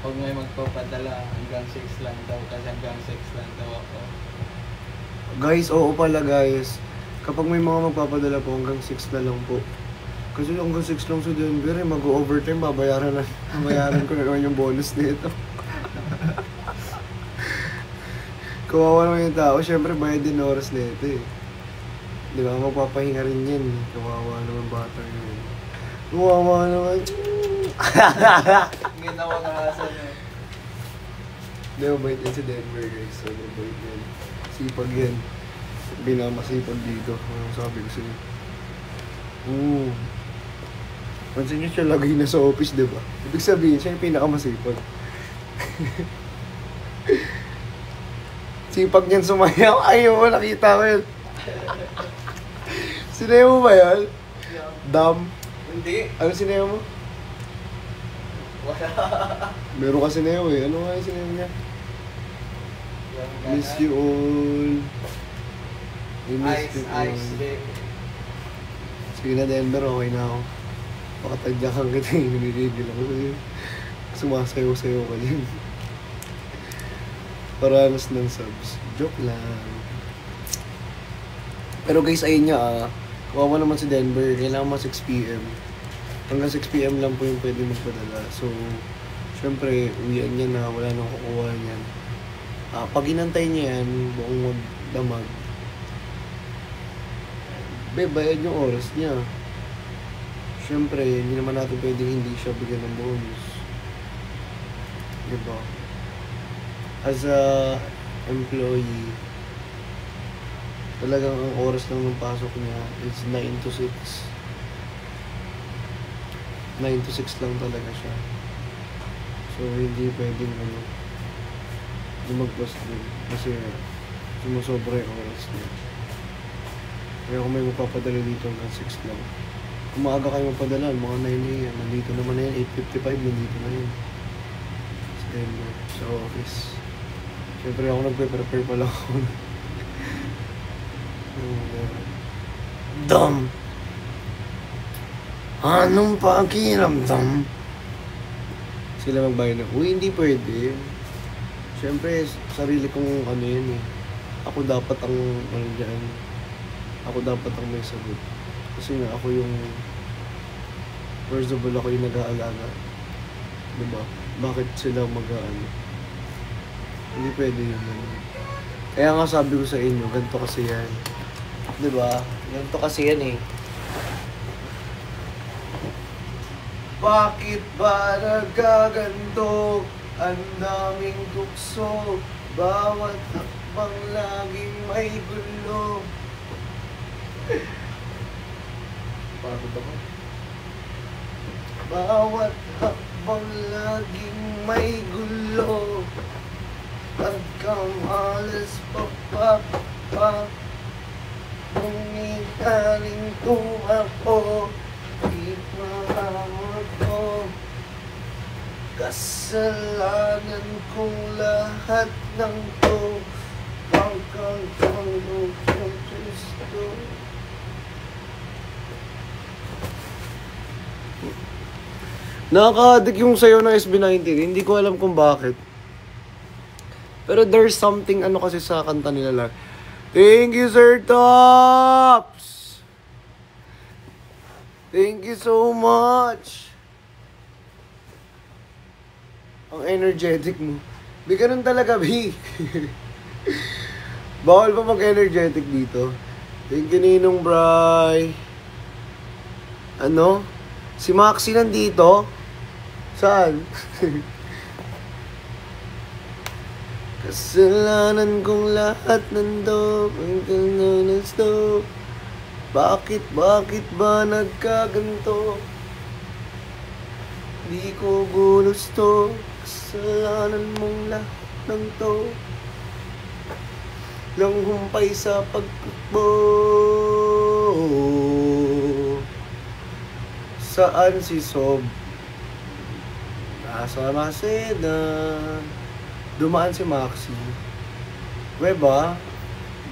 Huwag may magpapadala hanggang 6 lang daw kasi hanggang 6 lang daw ako. Guys, oo pala guys. Kapag may mga magpapadala po hanggang 6 na lang po. Kasi hanggang 6 lang sa Denver eh, mag-overtime, babayaran ko na naman yung bonus nito. Kawawa naman yung tao, syempre bayad din oras nito eh. Di ba, magpapahinga rin yan eh. Kawawa naman bata yun. Kawawa naman. Ginawa ka kasan eh. Hindi, mabait yan si Denver guys. So, mabait yan. Sipag yan. Binamasipag dito. Anong sabi ko sa'yo? Pansin niyo siya lagi na sa office, di ba? Ibig sabihin, siya yung pinakamasipag. Sipag niyan sumayaw. Ayaw, nakita ko yun. Sinayaw mo ba yun? Dam? Hindi. Ano sinayaw mo? Wala. Meron ka sinayaw eh. Ano nga yung sinayaw niya? Miss you all. I miss you all. Ice, baby. Sige na Denver, okay na ako. Pakatadyakan kita eh. Nanirigil ako sa'yo. Sumasayaw-sayaw ka din. Paranas ng subs. Joke lang. Pero guys, ayun nga kawawa naman si Denver. Kailangan mga 6 PM. Hanggang 6 PM lang po yung pwede magpadala. So, syempre, uwian niya na. Wala nang kukuha niyan. Pag inantay niya yan, buong magdamag, bayad yung oras niya. Syempre, hindi naman natin pwedeng hindi siya bigyan ng bonus. Diba? As a employee, talagang ang oras lang ng pasok niya is 9 to 6. 9 to 6 lang talaga siya. So, hindi pwedeng lumagpas din. Kasi sumusobra yung oras niya. Kaya kung may magpapadala dito hanggang 6 lang. Kung maaga kayo magpadala, mga 9 AM, nandito naman na yan, 8:55, nandito na yan. Sa office. Siyempre ako nagpe-prepare pala ako. Dam! Anong pakiramdam? Sila magbayad na, uy, hindi pwede. Siyempre, sarili kong ano yan eh. Ako dapat ang, dyan. Ako dapat ang may sagot. Kasi nga, ako yung, first of all, ako yung nag-aalaga. Diba? Bakit sila mag-aano? Hindi pwede yun. Kaya nga sabi ko sa inyo, ganito kasi yan. Diba? Ganito kasi yan eh. Bakit ba nagaganto? Ang daming tukso. Bawat hakbang laging may gulo. Pagod ako. Bawat hakbang laging may gulo. Pagkamalas pa Bumihaling tumakbo. Di mahamag ko. Kasalanan kong lahat ng to. Pagkang tulog ng Kristo. Nakaka-addict yung sayo ng SB19. Hindi ko alam kung bakit. Pero there's something ano kasi sa kanta nila lang. Thank you, Sir Tops! Thank you so much! Ang energetic mo. Di ganun talaga, B. Bawal pa mag-energetic dito. Thank you, Ninong Bray. Ano? Si Maxi nandito? Saan? Kasalanan kong lahat nando. Ang kananas to. Bakit ba nagkaganto? Di ko gusto. Kasalanan mong lahat ng to. Lang humpay sa pagkakbo. Saan si Sob? Nasa Maseda. Dumaan si Maxi. Weba?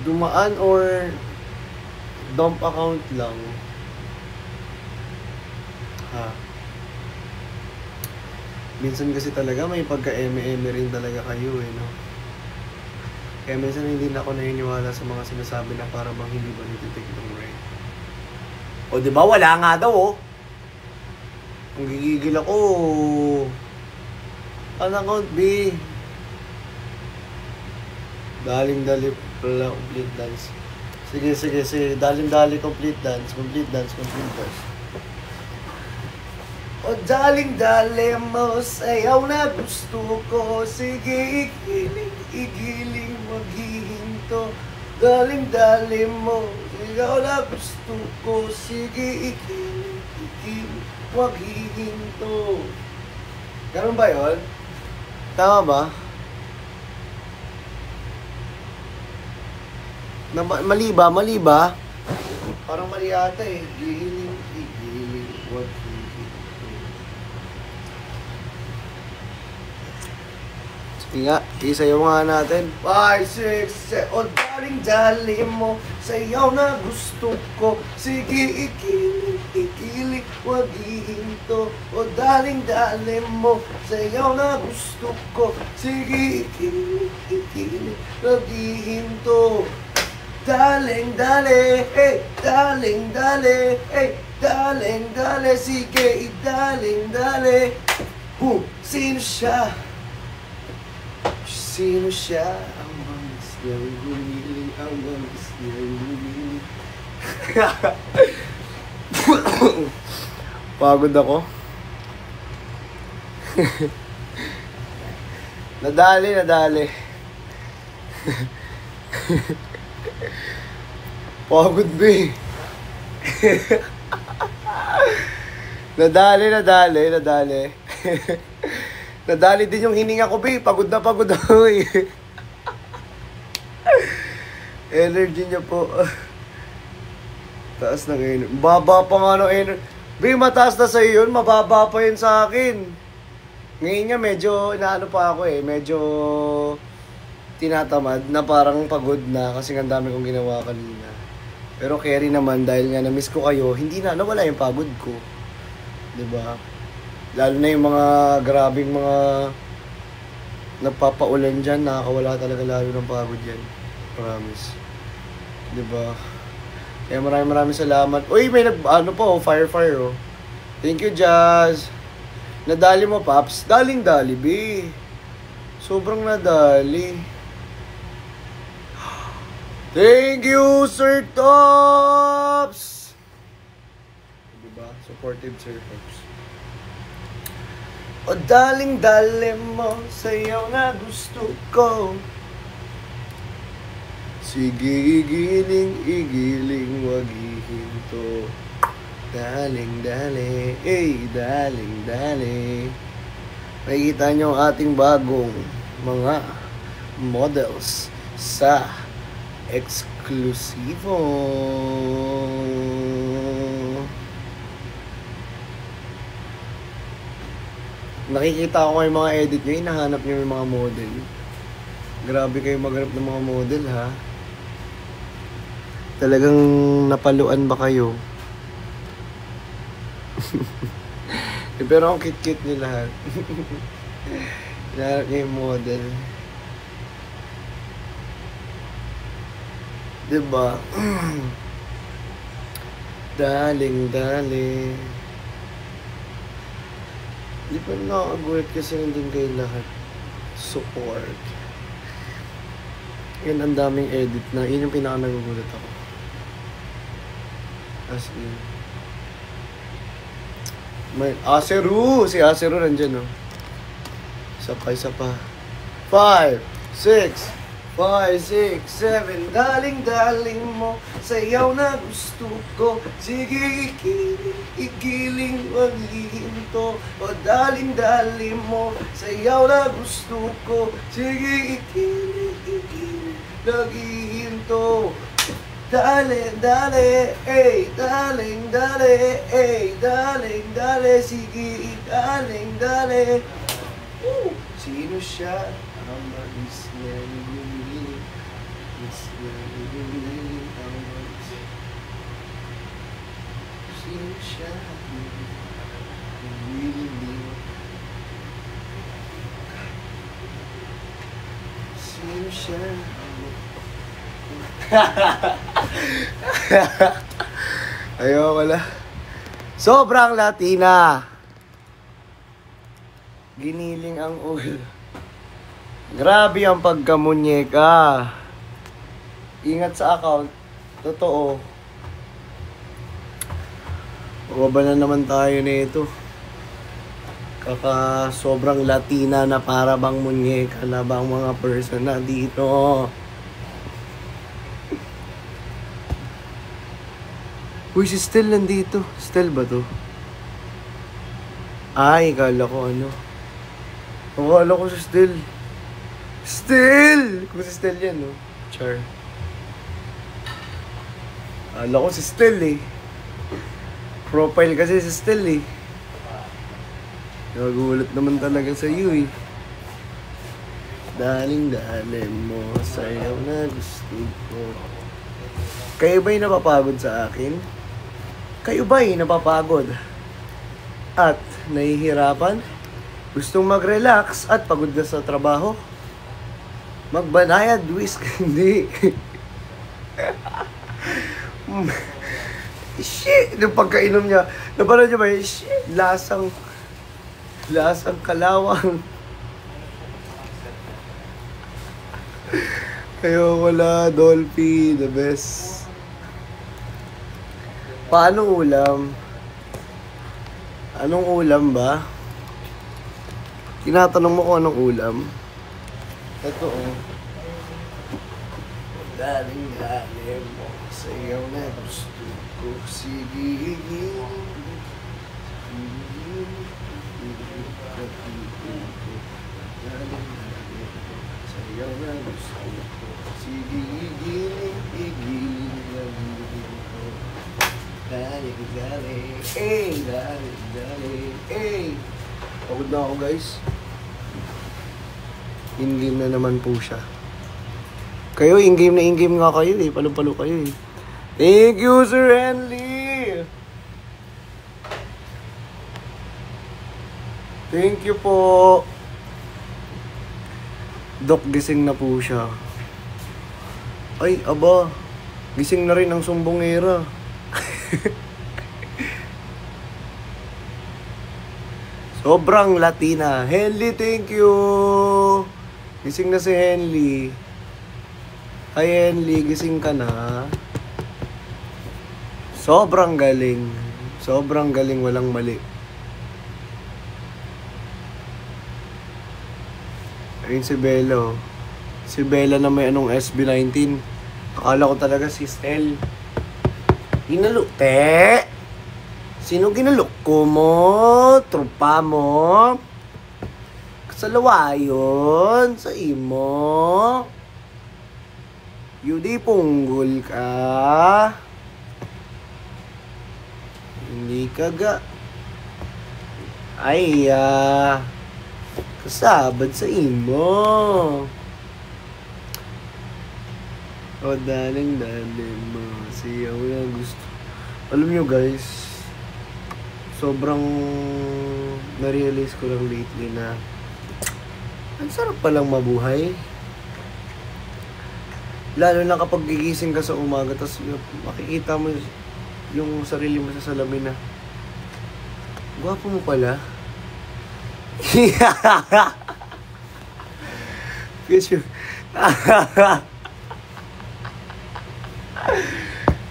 Dumaan or dump account lang? Ha? Minsan kasi talaga may pagka-eme-eme rin talaga kayo eh, no? Kaya minsan hindi na ako naniniwala sa mga sinasabi na para bang hindi ba nititik ng right. O diba wala nga daw oh. Ang gigigil ako. Ano account B? Daling-dali pala complete dance. Sige. Daling-dali complete dance. O daling-dali mo sayaw na gusto ko. Sige, igiling, maghihinto. Daling-dali mo sayaw na gusto ko. Sige, igiling, maghihinto. Ganun ba yun? Tama ba? Mali ba? Parang mali ata eh. Igiling, wag hihinto. Sige nga, isayaw nga natin. 5, 6, 7. O daling-dali mo, sayaw na gusto ko. Sige, igiling, wag hihinto. O daling-dali mo, sayaw na gusto ko. Sige, igiling, wag hihinto. Daling-dali, daling-dali, daling-dali, sige, daling-dali. Sino siya? Sino siya? Ang bangis niyang gumiling, ang bangis niyang gumiling. Pagod ako. Nadali. Pagod ba eh. Nadali. Nadali din yung hininga ko, be. Pagod ako eh. Energy niya po. Taas ng energy. Baba pa nga ng energy. Be, mataas na sa'yo yun. Mababa pa yun sa akin. Ngayon nga medyo, inaano pa ako eh. Medyo tinatamad na parang pagod na kasi ang dami kong ginawa kanina. Pero carry naman dahil nga na-miss ko kayo, hindi na nawala yung pagod ko. 'Di ba? Lalo na yung mga grabing mga nagpapaulan diyan, nakakawala talaga lalo ng pagod yan. Promise. 'Di ba? Kaya maraming salamat. Uy, may fire oh. Thank you, Jazz. Nadali mo, Paps. Daling-dali, be. Sobrang nadali. Thank you, Sir Tops! Diba? Supportive Sir Tops. O daling-dali mo, sayaw na gusto ko. Sige, igiling, wag hihinto. Daling, dali. Daling, dali. Makikita nyo ang ating bagong mga models sa Eksklusibo. Nakikita ko yung mga edit nyo, hinahanap nyo yung mga model. Grabe kayo maghanap ng mga model, ha? Talagang napaluan ba kayo? Pero ang cute-cute nyo lahat. Hinahanap nyo yung model. Diba? Daling, daling. Di pa nakakagulat kasi nandun kayo lahat. Support. Yan, ang daming edit na. Yun yung pinaka-nagugulat ako. As in. May Aseru! Si Aseru nandyan, no? Isa pa. 5, 6, 7. Daling mo. Sayaw na gusto ko. Sige, ikiling maghihinto. O daling mo. Sayaw na gusto ko. Sige, ikiling naghihinto. Daling, sige, daling. Sino siya? Sino siya? Sino siya? Ayoko wala. Sobrang Latina. Giniling ang ulo. Grabe ang pagkamunyeka. Ingat sa account. Totoo. Baba na naman tayo nito. Kaka sobrang Latina na para bang munyeka na bang mga person na dito. Uy, si Stel nandito. Stel ba to? Ay, kala ko ano. Kala ko si Stel. Stel! Kung si Stel yan, no? Char. Kala ko si Stel, eh. Profile kasi si Stel, eh. Nagulat naman talaga sa iyo, eh. Daling mo. Sayaw na gusto ko. Kayo ba'y napapagod sa akin? Kayo ba'y napapagod? At nahihirapan? Gustong mag-relax at pagod na sa trabaho? Magbanayad, whisk, hindi. Shit! Yung pagkainom niya, napanood niyo ba yun? Shit! Lasang kalawang. Kayo wala, Dolphy, the best. Paano ulam? Anong ulam ba? Tinatanong mo kung anong ulam? Ito, oh. Daling mo. Sayaw na gusto ko. Sige. Sayaw na gusto ko. Sige, igiling. Daling. Pagod na ako, guys. In-game na naman po siya. Kayo, in-game nga kayo, eh. Palo-palo kayo, eh. Thank you, Sir Henley! Thank you po. Dok, gising na po siya. Ay, aba. Gising na rin ang sumbongera. Sobrang Latina. Henley, thank you. Gising na si Henley. Hi Henley, gising ka na. Sobrang galing. Sobrang galing, walang mali. Ayun si Bella. Si Bella na may anong SB19. Akala ko talaga si Stel. Hinalo, te! Sino ginaloko mo? Trupa mo? Kasalawayon sa imo? Yudi punggol ka? Hindi ka ga... Ay, kasabad sa imo. O, daling mo. Siya wala gusto. Alam nyo guys, sobrang na-realize ko lang lately na ang sarap palang mabuhay. Lalo na kapag gigising ka sa umaga, tapos makikita mo yung sarili mo sa salamin na, gwapo mo pala. Kasi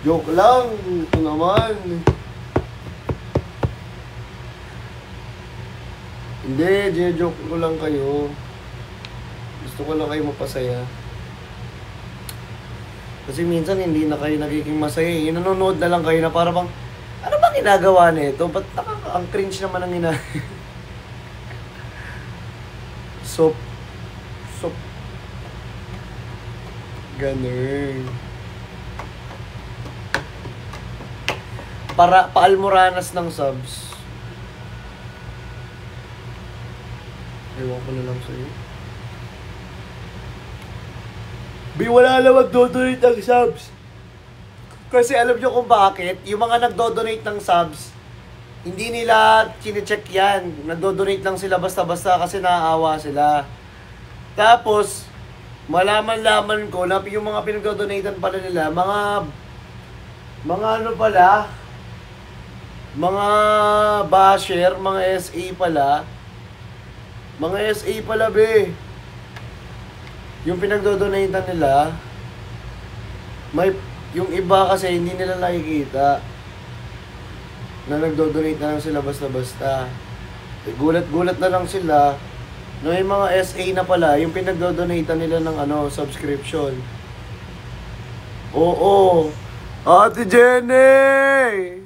joke lang. Ito naman. Hindi, joke ko lang kayo. Gusto ko lang kayo mapasaya. Kasi minsan hindi na kayo nagiging masaya. Nanonood na lang kayo na para bang, ano bang ginagawa nito? Ba't ang cringe naman ang Soap. Ganun. Para paalmoranas ng subs. Ewan ko na lang sa'yo. Wala na magdodonate ng subs. Kasi alam nyo kung bakit, yung mga nagdodonate ng subs, hindi nila chinecheck yan. Nagdodonate lang sila basta-basta kasi naaawa sila. Tapos, malaman-laman ko na yung mga pinagdodonatan pala nila, mga ano pala, mga basher, mga SA pala. Mga SA pala, be. Yung pinagdodonatan nila, yung iba kasi hindi nila nakikita na nagdodonate na lang sila basta-basta. Gulat-gulat na lang sila na yung mga SA na pala, yung pinagdodonatan nila ng subscription. Oo. Ate Jenny!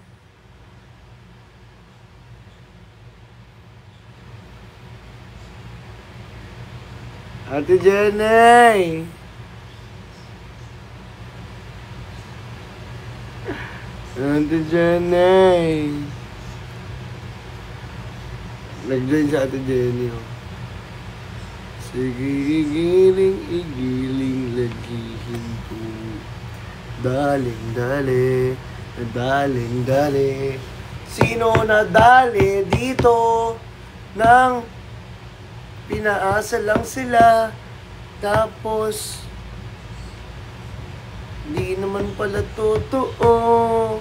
Ate Jenny! Ate Jenny! Nag-join si Ate Jenny, oh. Sige, igiling, lagihin ko. Daling, dali. Sino na dali dito nang pinaasa lang sila, tapos di naman pala totoo.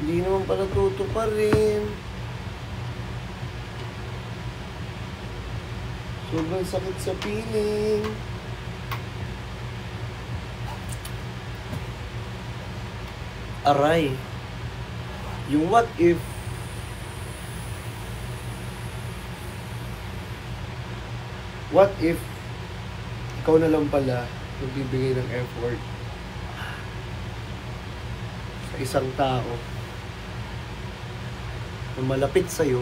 Di naman pala totoo pa rin. Sobrang sakit sa piling. Aray. Yung what if ikaw na lang pala magbibigay ng effort sa isang tao na malapit sa'yo,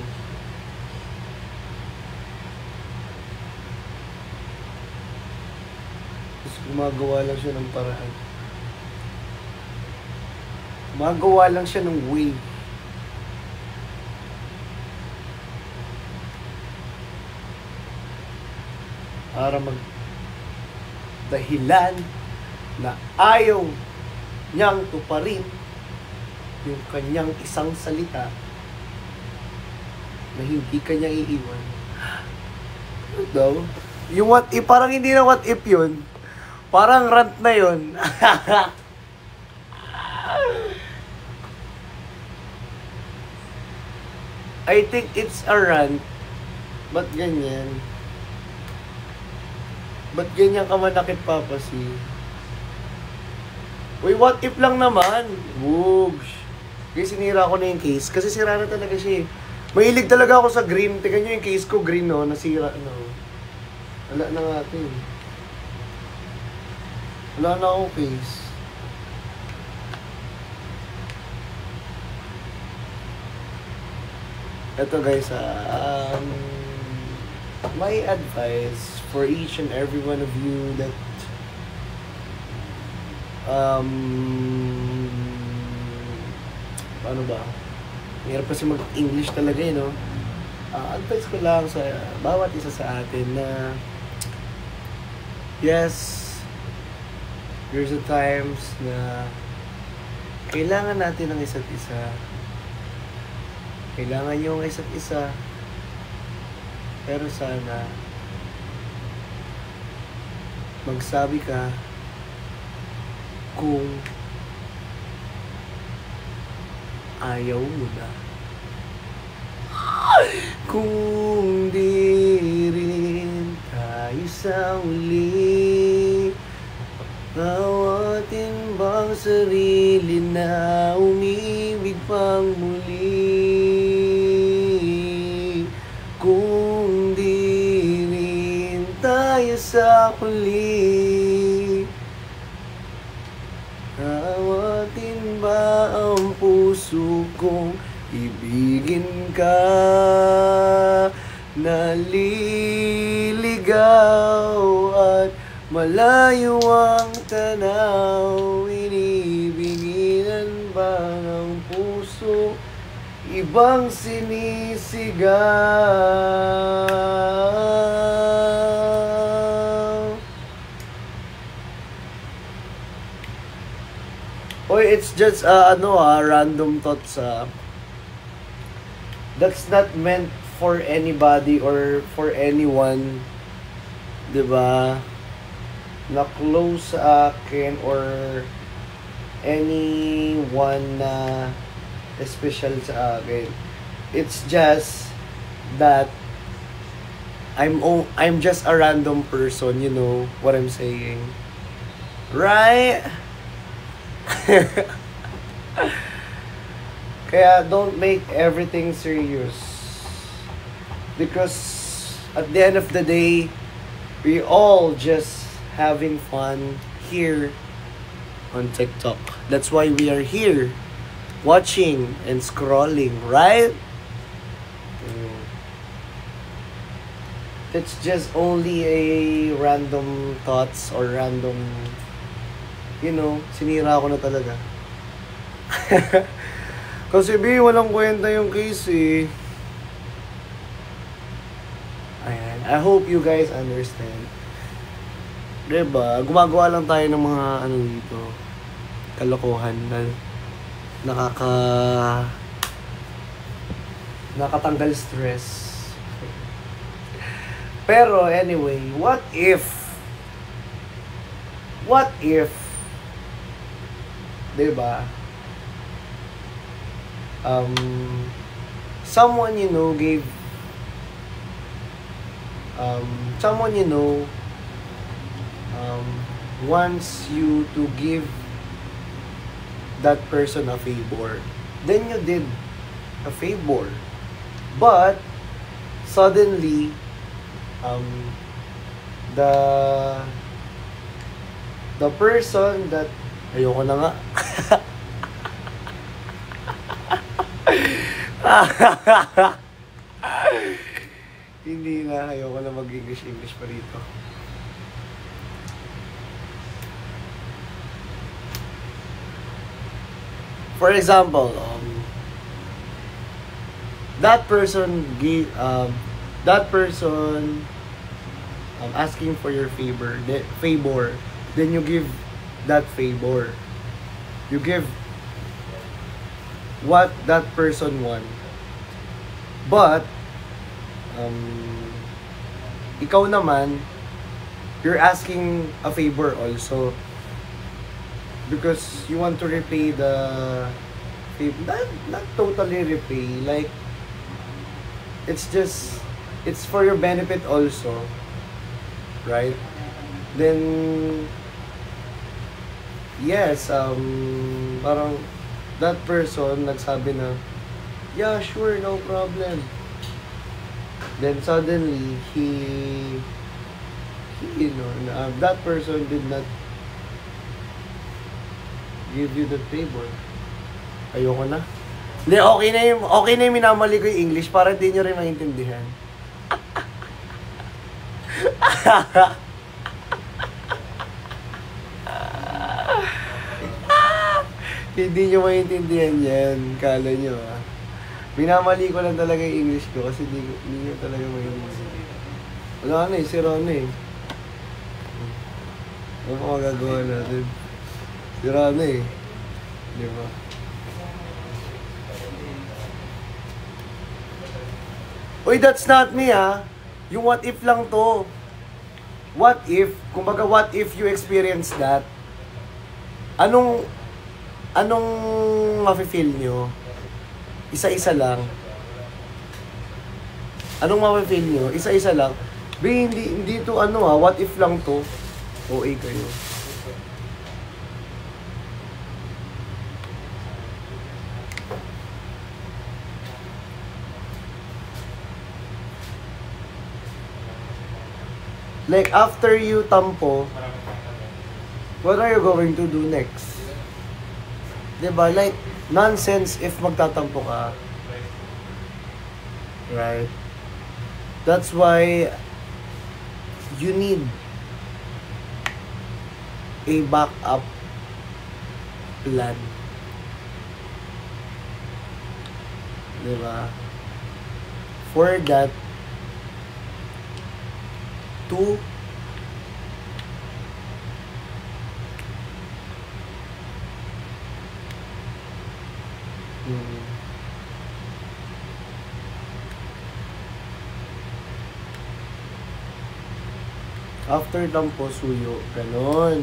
tapos gumagawa lang siya ng paraan, gumagawa lang siya ng way para dahilan na ayaw niyang tuparin yung kanyang isang salita na hindi kanya iiwan. Ano daw? Yung what if, parang hindi na what if yun. Parang rant na yun. I think it's a rant. Ba't ganyan? Ba't ganyan ka manakit, Papa C? Uy, what if lang naman? Woogs. Kasi sinira ko na yung case. Kasi sira na talaga siya eh. Mahilig talaga ako sa green. Tingnan nyo yung case ko, green, no? Nasira, no? Wala na nga ito eh. Wala na akong case. Ito guys, my advice for each and every one of you that um, paano ba? Mahirap kasi mag-English talaga no? Advice ko lang sa bawat isa sa atin na yes, there's a times na kailangan natin ng isa't isa. Kailangan nyo ang isa't isa. Pero sana magsabi ka kung ayaw mo na. Kung di rin tayo sa uli, awatin bang sarili na umibig pang muli? Kung di rin tayo sa huli, awatin ba ang puso kong ibigin ka? Naliligaw at malayo ang tanaw, inibiginan ba ng puso ibang sinisigaw? Oy, it's just random thoughts. That's not meant for anybody or for anyone, 'di ba? Na close sa akin or anyone na special sa akin. It's just that I'm just a random person, you know what I'm saying? Right? Kaya don't make everything serious. Because at the end of the day, we all just having fun here on TikTok. That's why we are here, watching and scrolling, right? It's just only a random thoughts or random, sinira ko na talaga. Kasi walang kwenta yung case eh. Ayan. I hope you guys understand. Diba? Gumagawa lang tayo ng mga dito, kalokohan na nakatanggal stress. Pero anyway, what if, diba? Someone gave someone wants you to give that person a favor. Then you did a favor. But suddenly the person that ayoko na nga. Hindi na, ayoko na mag-English pa rito. For example, that person asking for your favor, then you give that favor. You give what that person want. But ikaw naman, you're asking a favor also because you want to repay the favor. Not totally repay, like it's for your benefit also, right? Then yes, parang that person nagsabi na, yeah, sure, no problem. Then suddenly that person did not give you the favor. Ayoko na. Hindi, okay na yung minamali ko yung English para di nyo rin maintindihan. Hindi nyo maintindihan yan. Kala nyo, ah. Minamali ko lang talaga yung English ko kasi hindi nyo talaga maintindihan. Wala na eh, sira na eh. Ano pa magagawa natin? Sira na eh. Di ba? Uy, that's not me ah. Yung what if lang to. What if, kumbaga what if you experience that? Anong mafe-feel nyo? Isa-isa lang. Anong mafe-feel nyo? Isa-isa lang. Hindi to ano ah, what if lang to. OA kayo. Like, after you tampo, what are you going to do next? Diba? Like, nonsense if magtatampo ka. Right? That's why you need a backup plan. Diba? For that, to after tampo, suyo. Ganon.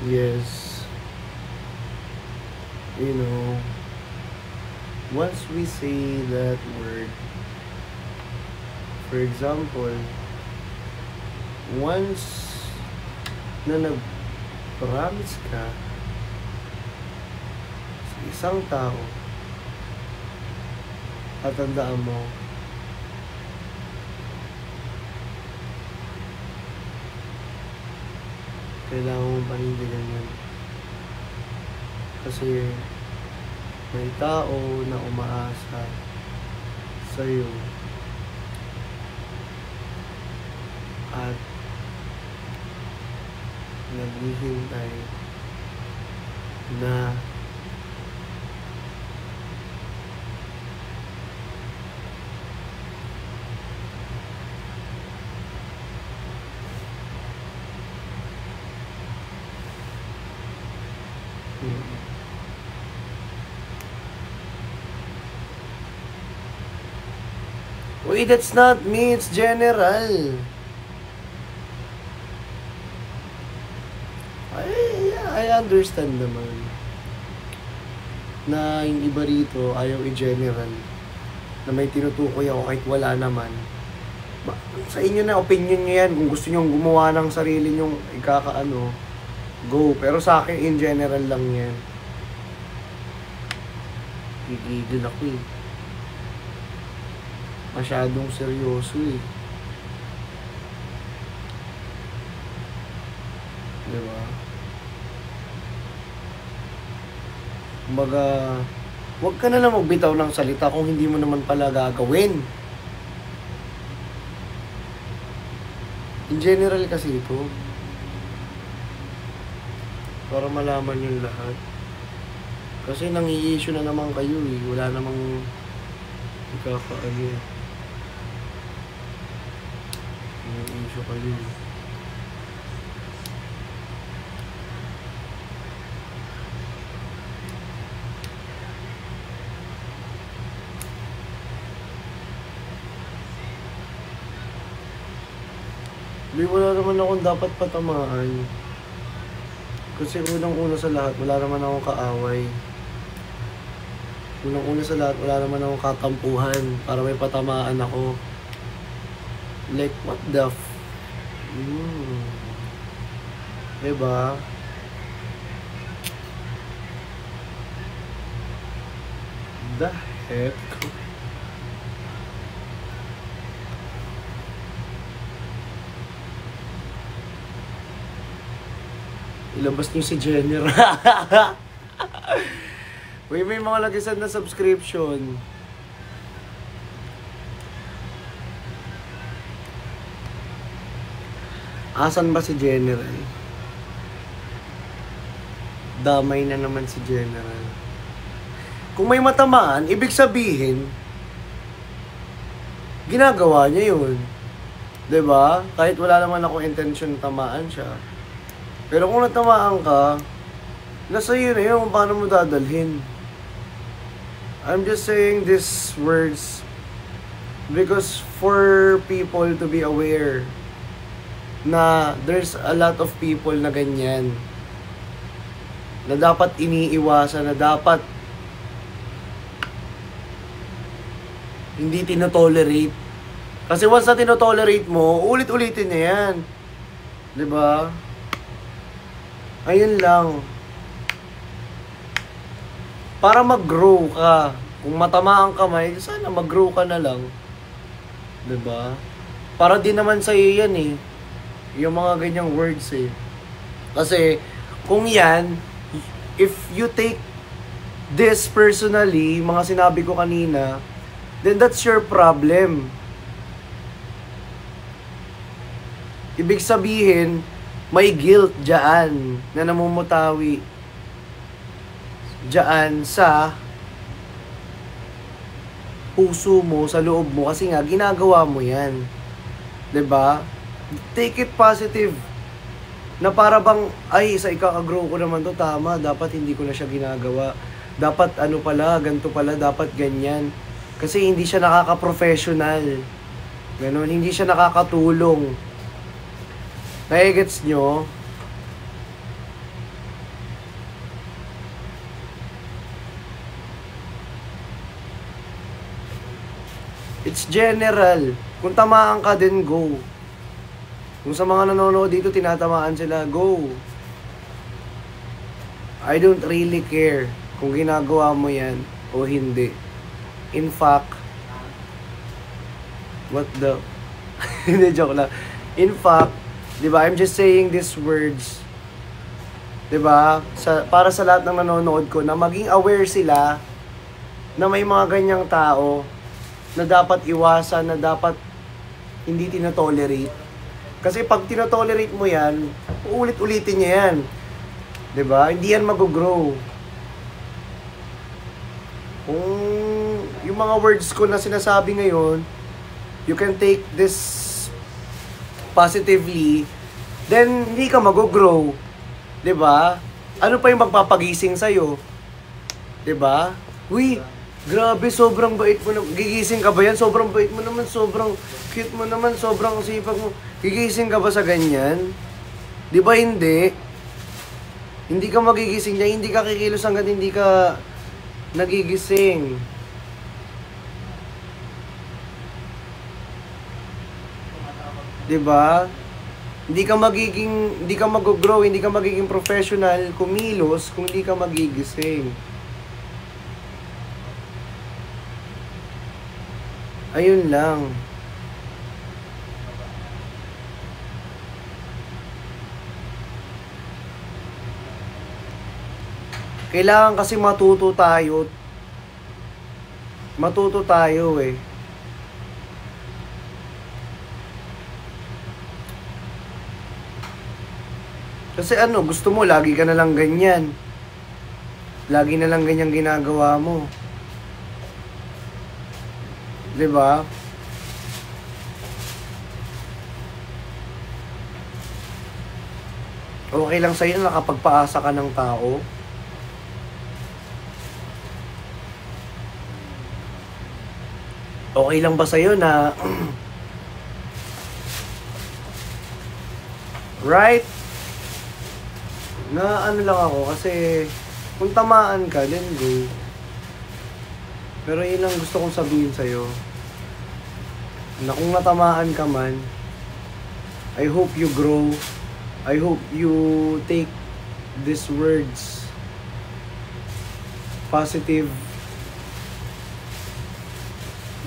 Yes. You know, once we say that word, for example, once na nag-promise ka sa isang tao at tandaan mo, kailangan mong panindigan yan. Kasi may tao na umaasa sa'yo at naghihintay na wait, that's not me, it's general. I understand naman na yung iba rito ayaw i-general na may tinutukoy ako kahit wala naman. Sa inyo na, opinion nyo yan. Kung gusto nyo gumawa ng sarili nyong ikakaano, go. Pero sa akin, in general lang yan. Gigigil ako eh. Masyadong seryoso eh. Diba? Kumbaga, huwag ka na lang magbitaw ng salita kung hindi mo naman pala gagawin. In general kasi ito. Para malaman yung lahat. Kasi nang-i-issue na naman kayo eh. Wala namang ikakaano eh. Nang-i-issue kayo eh. Hindi, wala naman akong dapat patamaan. Kasi unang-una sa lahat, wala naman akong kaaway. Unang-una sa lahat, wala naman akong katampuhan para may patamaan ako. Like, what the Diba? The Heck. Ilabas niyo si Jenner. Uy, may mga lagisan na subscription. Asan ba si General? Damay na naman si General. Kung may matamaan, ibig sabihin, ginagawa niya yun. 'Di ba? Kahit wala naman akong intention tamaan siya. Pero kung natamaan ka, nasa iyo na yun kung paano mo dadalhin. I'm just saying these words because for people to be aware na there's a lot of people na ganyan. Na dapat iniiwasan, na dapat hindi tinotolerate. Kasi once na tinotolerate mo, ulit-ulitin niya yan. 'Di ba? Ayun lang. Para mag-grow ka. Kung matama ang kamay, sana mag-grow ka na lang. 'Di ba? Para din naman sa iyo yan eh. Yung mga ganyang words eh. Kasi, kung yan, if you take this personally, mga sinabi ko kanina, then that's your problem. Ibig sabihin, may guilt dyan na namumutawi dyan sa puso mo, sa loob mo, kasi nga, ginagawa mo yan. 'Di ba? Take it positive. Na para bang, ay, sa ikaka-grow ko naman to, tama, dapat hindi ko na siya ginagawa. Dapat ano pala, ganito pala, dapat ganyan. Kasi hindi siya nakaka-professional. Ganon, hindi siya nakakatulong. Nai-gets nyo? It's general. Kung tamaan ka din, go. Kung sa mga nanonood dito, tinatamaan sila, go. I don't really care kung ginagawa mo yan o hindi. In fact, what the... Hindi, joke lang. In fact, di ba, I'm just saying these words, di ba, para sa lahat ng nanonood ko, na maging aware sila na may mga ganyang tao na dapat iwasan, na dapat hindi tinotolerate. Kasi pag tinotolerate mo yan, uulit-ulitin niya yan. 'Di ba? Hindi yan mag-grow. Kung yung mga words ko na sinasabi ngayon, you can take this positively, then hindi ka mag-grow. 'Di ba? Ano pa yung magpapagising sa'yo? 'Di ba? Uy, grabe, sobrang bait mo na. Gigising ka ba yan? Sobrang bait mo naman, sobrang cute mo naman, sobrang sipag mo. Gigising ka ba sa ganyan? Di ba hindi? Hindi ka magigising niya, hindi ka kikilos hanggang hindi ka nagigising. Di ba? Hindi ka mag-grow, hindi ka magiging professional, kumilos kung hindi ka magigising. Ayun lang. Kailangan kasi matuto tayo. Matuto tayo eh. Kasi ano, gusto mo lagi ka na lang ganyan. Lagi na lang ganyan ginagawa mo. 'Di ba? Okay lang sa'yo na nakapagpaasa ka ng tao? Okay lang ba sa'yo na right? Na ano lang ako kasi kung tamaan ka, then go. Pero yun ang gusto kong sabihin sa'yo. Na kung natamaan ka man, I hope you grow. I hope you take these words positive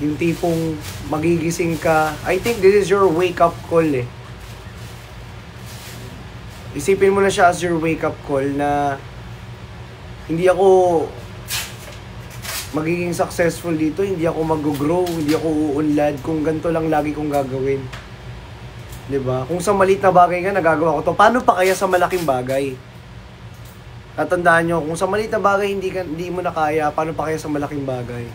Yung tipong magigising ka. I think this is your wake-up call eh. Isipin mo na siya as your wake-up call na hindi ako magiging successful dito, hindi ako mag-grow, hindi ako uunlad kung ganito lang lagi kong gagawin. 'Di ba? Kung sa maliit na bagay nga nagagawa ko to, paano pa kaya sa malaking bagay? Tatandaan nyo, kung sa maliit na bagay hindi mo na kaya, paano pa kaya sa malaking bagay?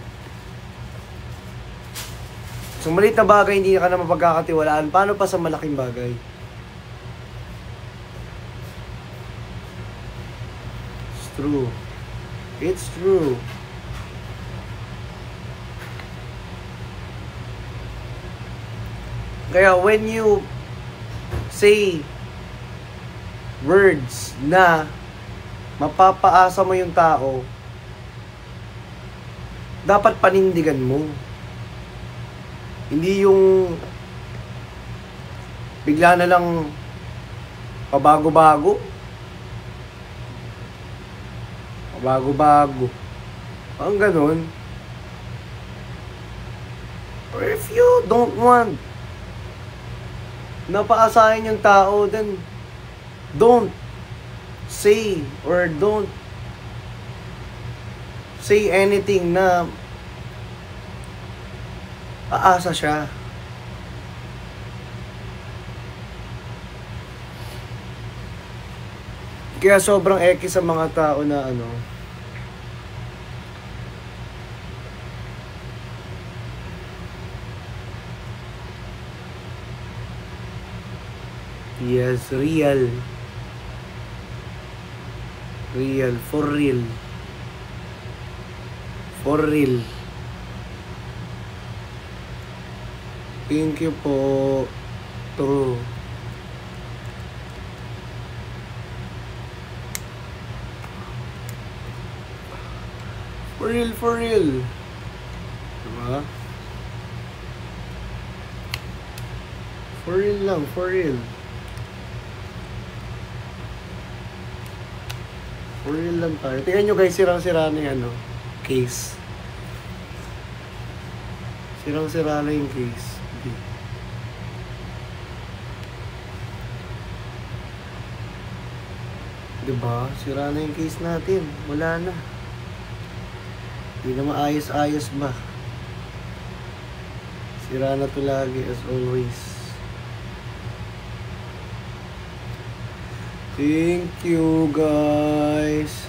Sa maliit na bagay hindi ka na mapagkakatiwalaan, paano pa sa malaking bagay? It's true. It's true. Kaya when you say words na mapapaasa mo yung tao, dapat panindigan mo. Hindi yung bigla na lang pabago-bago. Pabago-bago. Ang ganun. Or if you don't want napaasahin yung tao, then don't say or don't say anything na aasa siya. Kaya sobrang eki sa mga tao na ano, yes, real. Real, for real. For real. Thank you po. True. For real, for real. Diba? For real lang, for real. For real lang tayo. Tingnan nyo guys, sirang-sira na yung ano, case. Sirang-sira na yung case. Okay. Diba? Sira na yung case natin. Wala na. Hindi na maayos-ayos ba? Sira na to lagi as always. Thank you guys.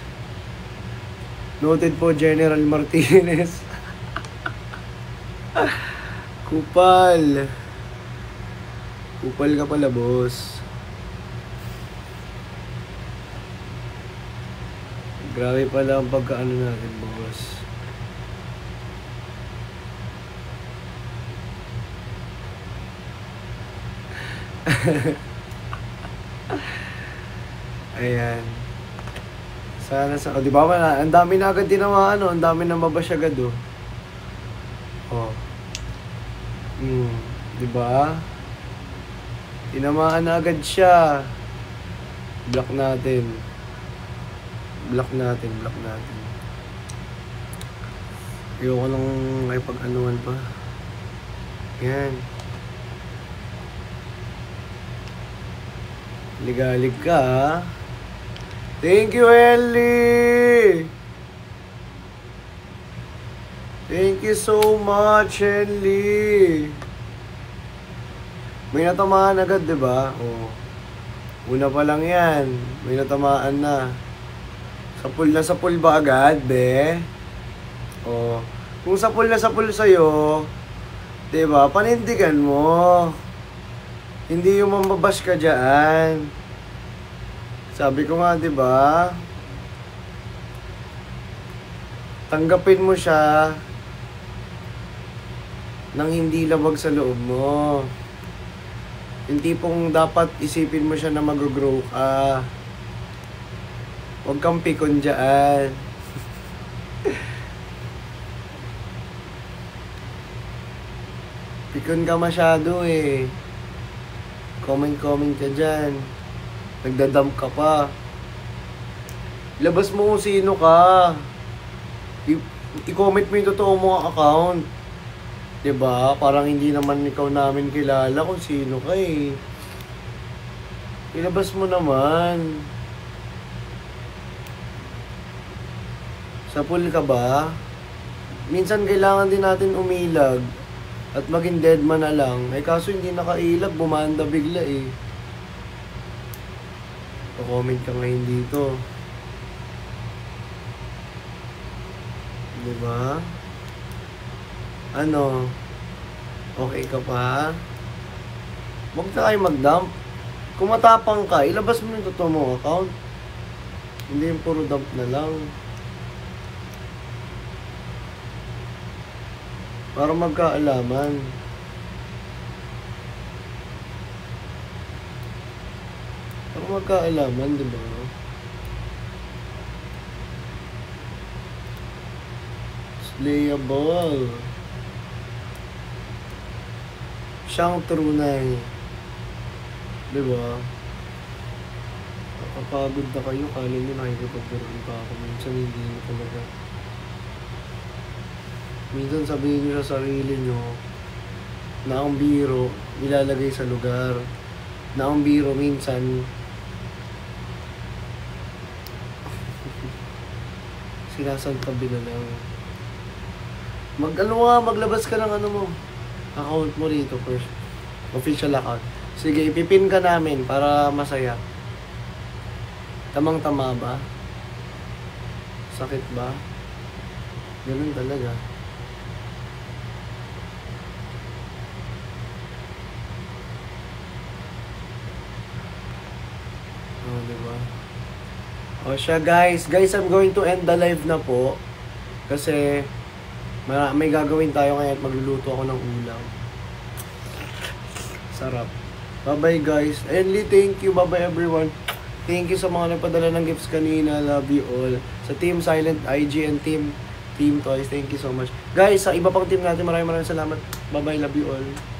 Noted po General Martinez. Kupal. Kupal ka pala boss. Grabe pala ang pagkaano natin boss. Ayan. Sana sa... O, di ba? Ang dami na agad din naman, ano? Ang dami na mabash agad, oh. Oh. Di ba? Tinamaan na agad siya. Block natin. Block natin, block natin. Ayoko lang ay pag-anuan pa. Yan. Ligalig ka, ha? Thank you, Ellie! Thank you so much, Ellie! May natamaan agad, diba? Oh. Una pa lang yan. May natamaan na. Sa pool ba agad, be? Oh. Kung sa pool sa'yo, diba? Panindigan mo. Hindi yung mambabash ka dyan. Sabi ko nga, di ba? Tanggapin mo siya nang hindi labag sa loob mo. Yung tipong dapat isipin mo siya na mag-grow ka. Huwag kang pikon dyan. Pikon ka masyado eh. Comment ka dyan. Nagdadump ka pa. Labas mo kung sino ka. I-comment mo yung totoo mong account. 'Diba? Parang hindi naman ikaw namin kilala kung sino ka eh. Ilabas mo naman. Sa pool ka ba? Minsan kailangan din natin umilag at maging deadman na lang. Eh kaso hindi nakailag, bumanda bigla eh. Pa-comment ka ngayon dito. Diba? Ano? Okay ka pa? Huwag na kayo mag-dump. Kung matapang ka, ilabas mo yung totoo mong account. Hindi yung puro dump na lang. Para magkaalaman. Para magkaalaman, di ba? Slayable. Siyang tunay. Di ba? Nakapagod na kayo, kala nyo nakikipagbiruin pa ako. Minsan hindi nyo talaga. Minsan sabihin nyo sa sarili nyo na ang biro ilalagay sa lugar. Na ang biro minsan sinasantabi na lang. Maglabas ka ng ano mo. Account mo rito first. Official account. Sige, ipipin ka namin para masaya. Tamang-tama ba? Sakit ba? Ganun talaga. Oh, diba? O siya guys. Guys, I'm going to end the live na po. Kasi may gagawin tayo ngayon at magluluto ako ng ulam. Sarap. Bye-bye guys. And Lee, thank you. Bye-bye everyone. Thank you sa mga nagpadala ng gifts kanina. Love you all. Sa Team Silent IG and Team Toys, thank you so much. Guys, sa iba pang team natin, maraming salamat. Bye-bye. Love you all.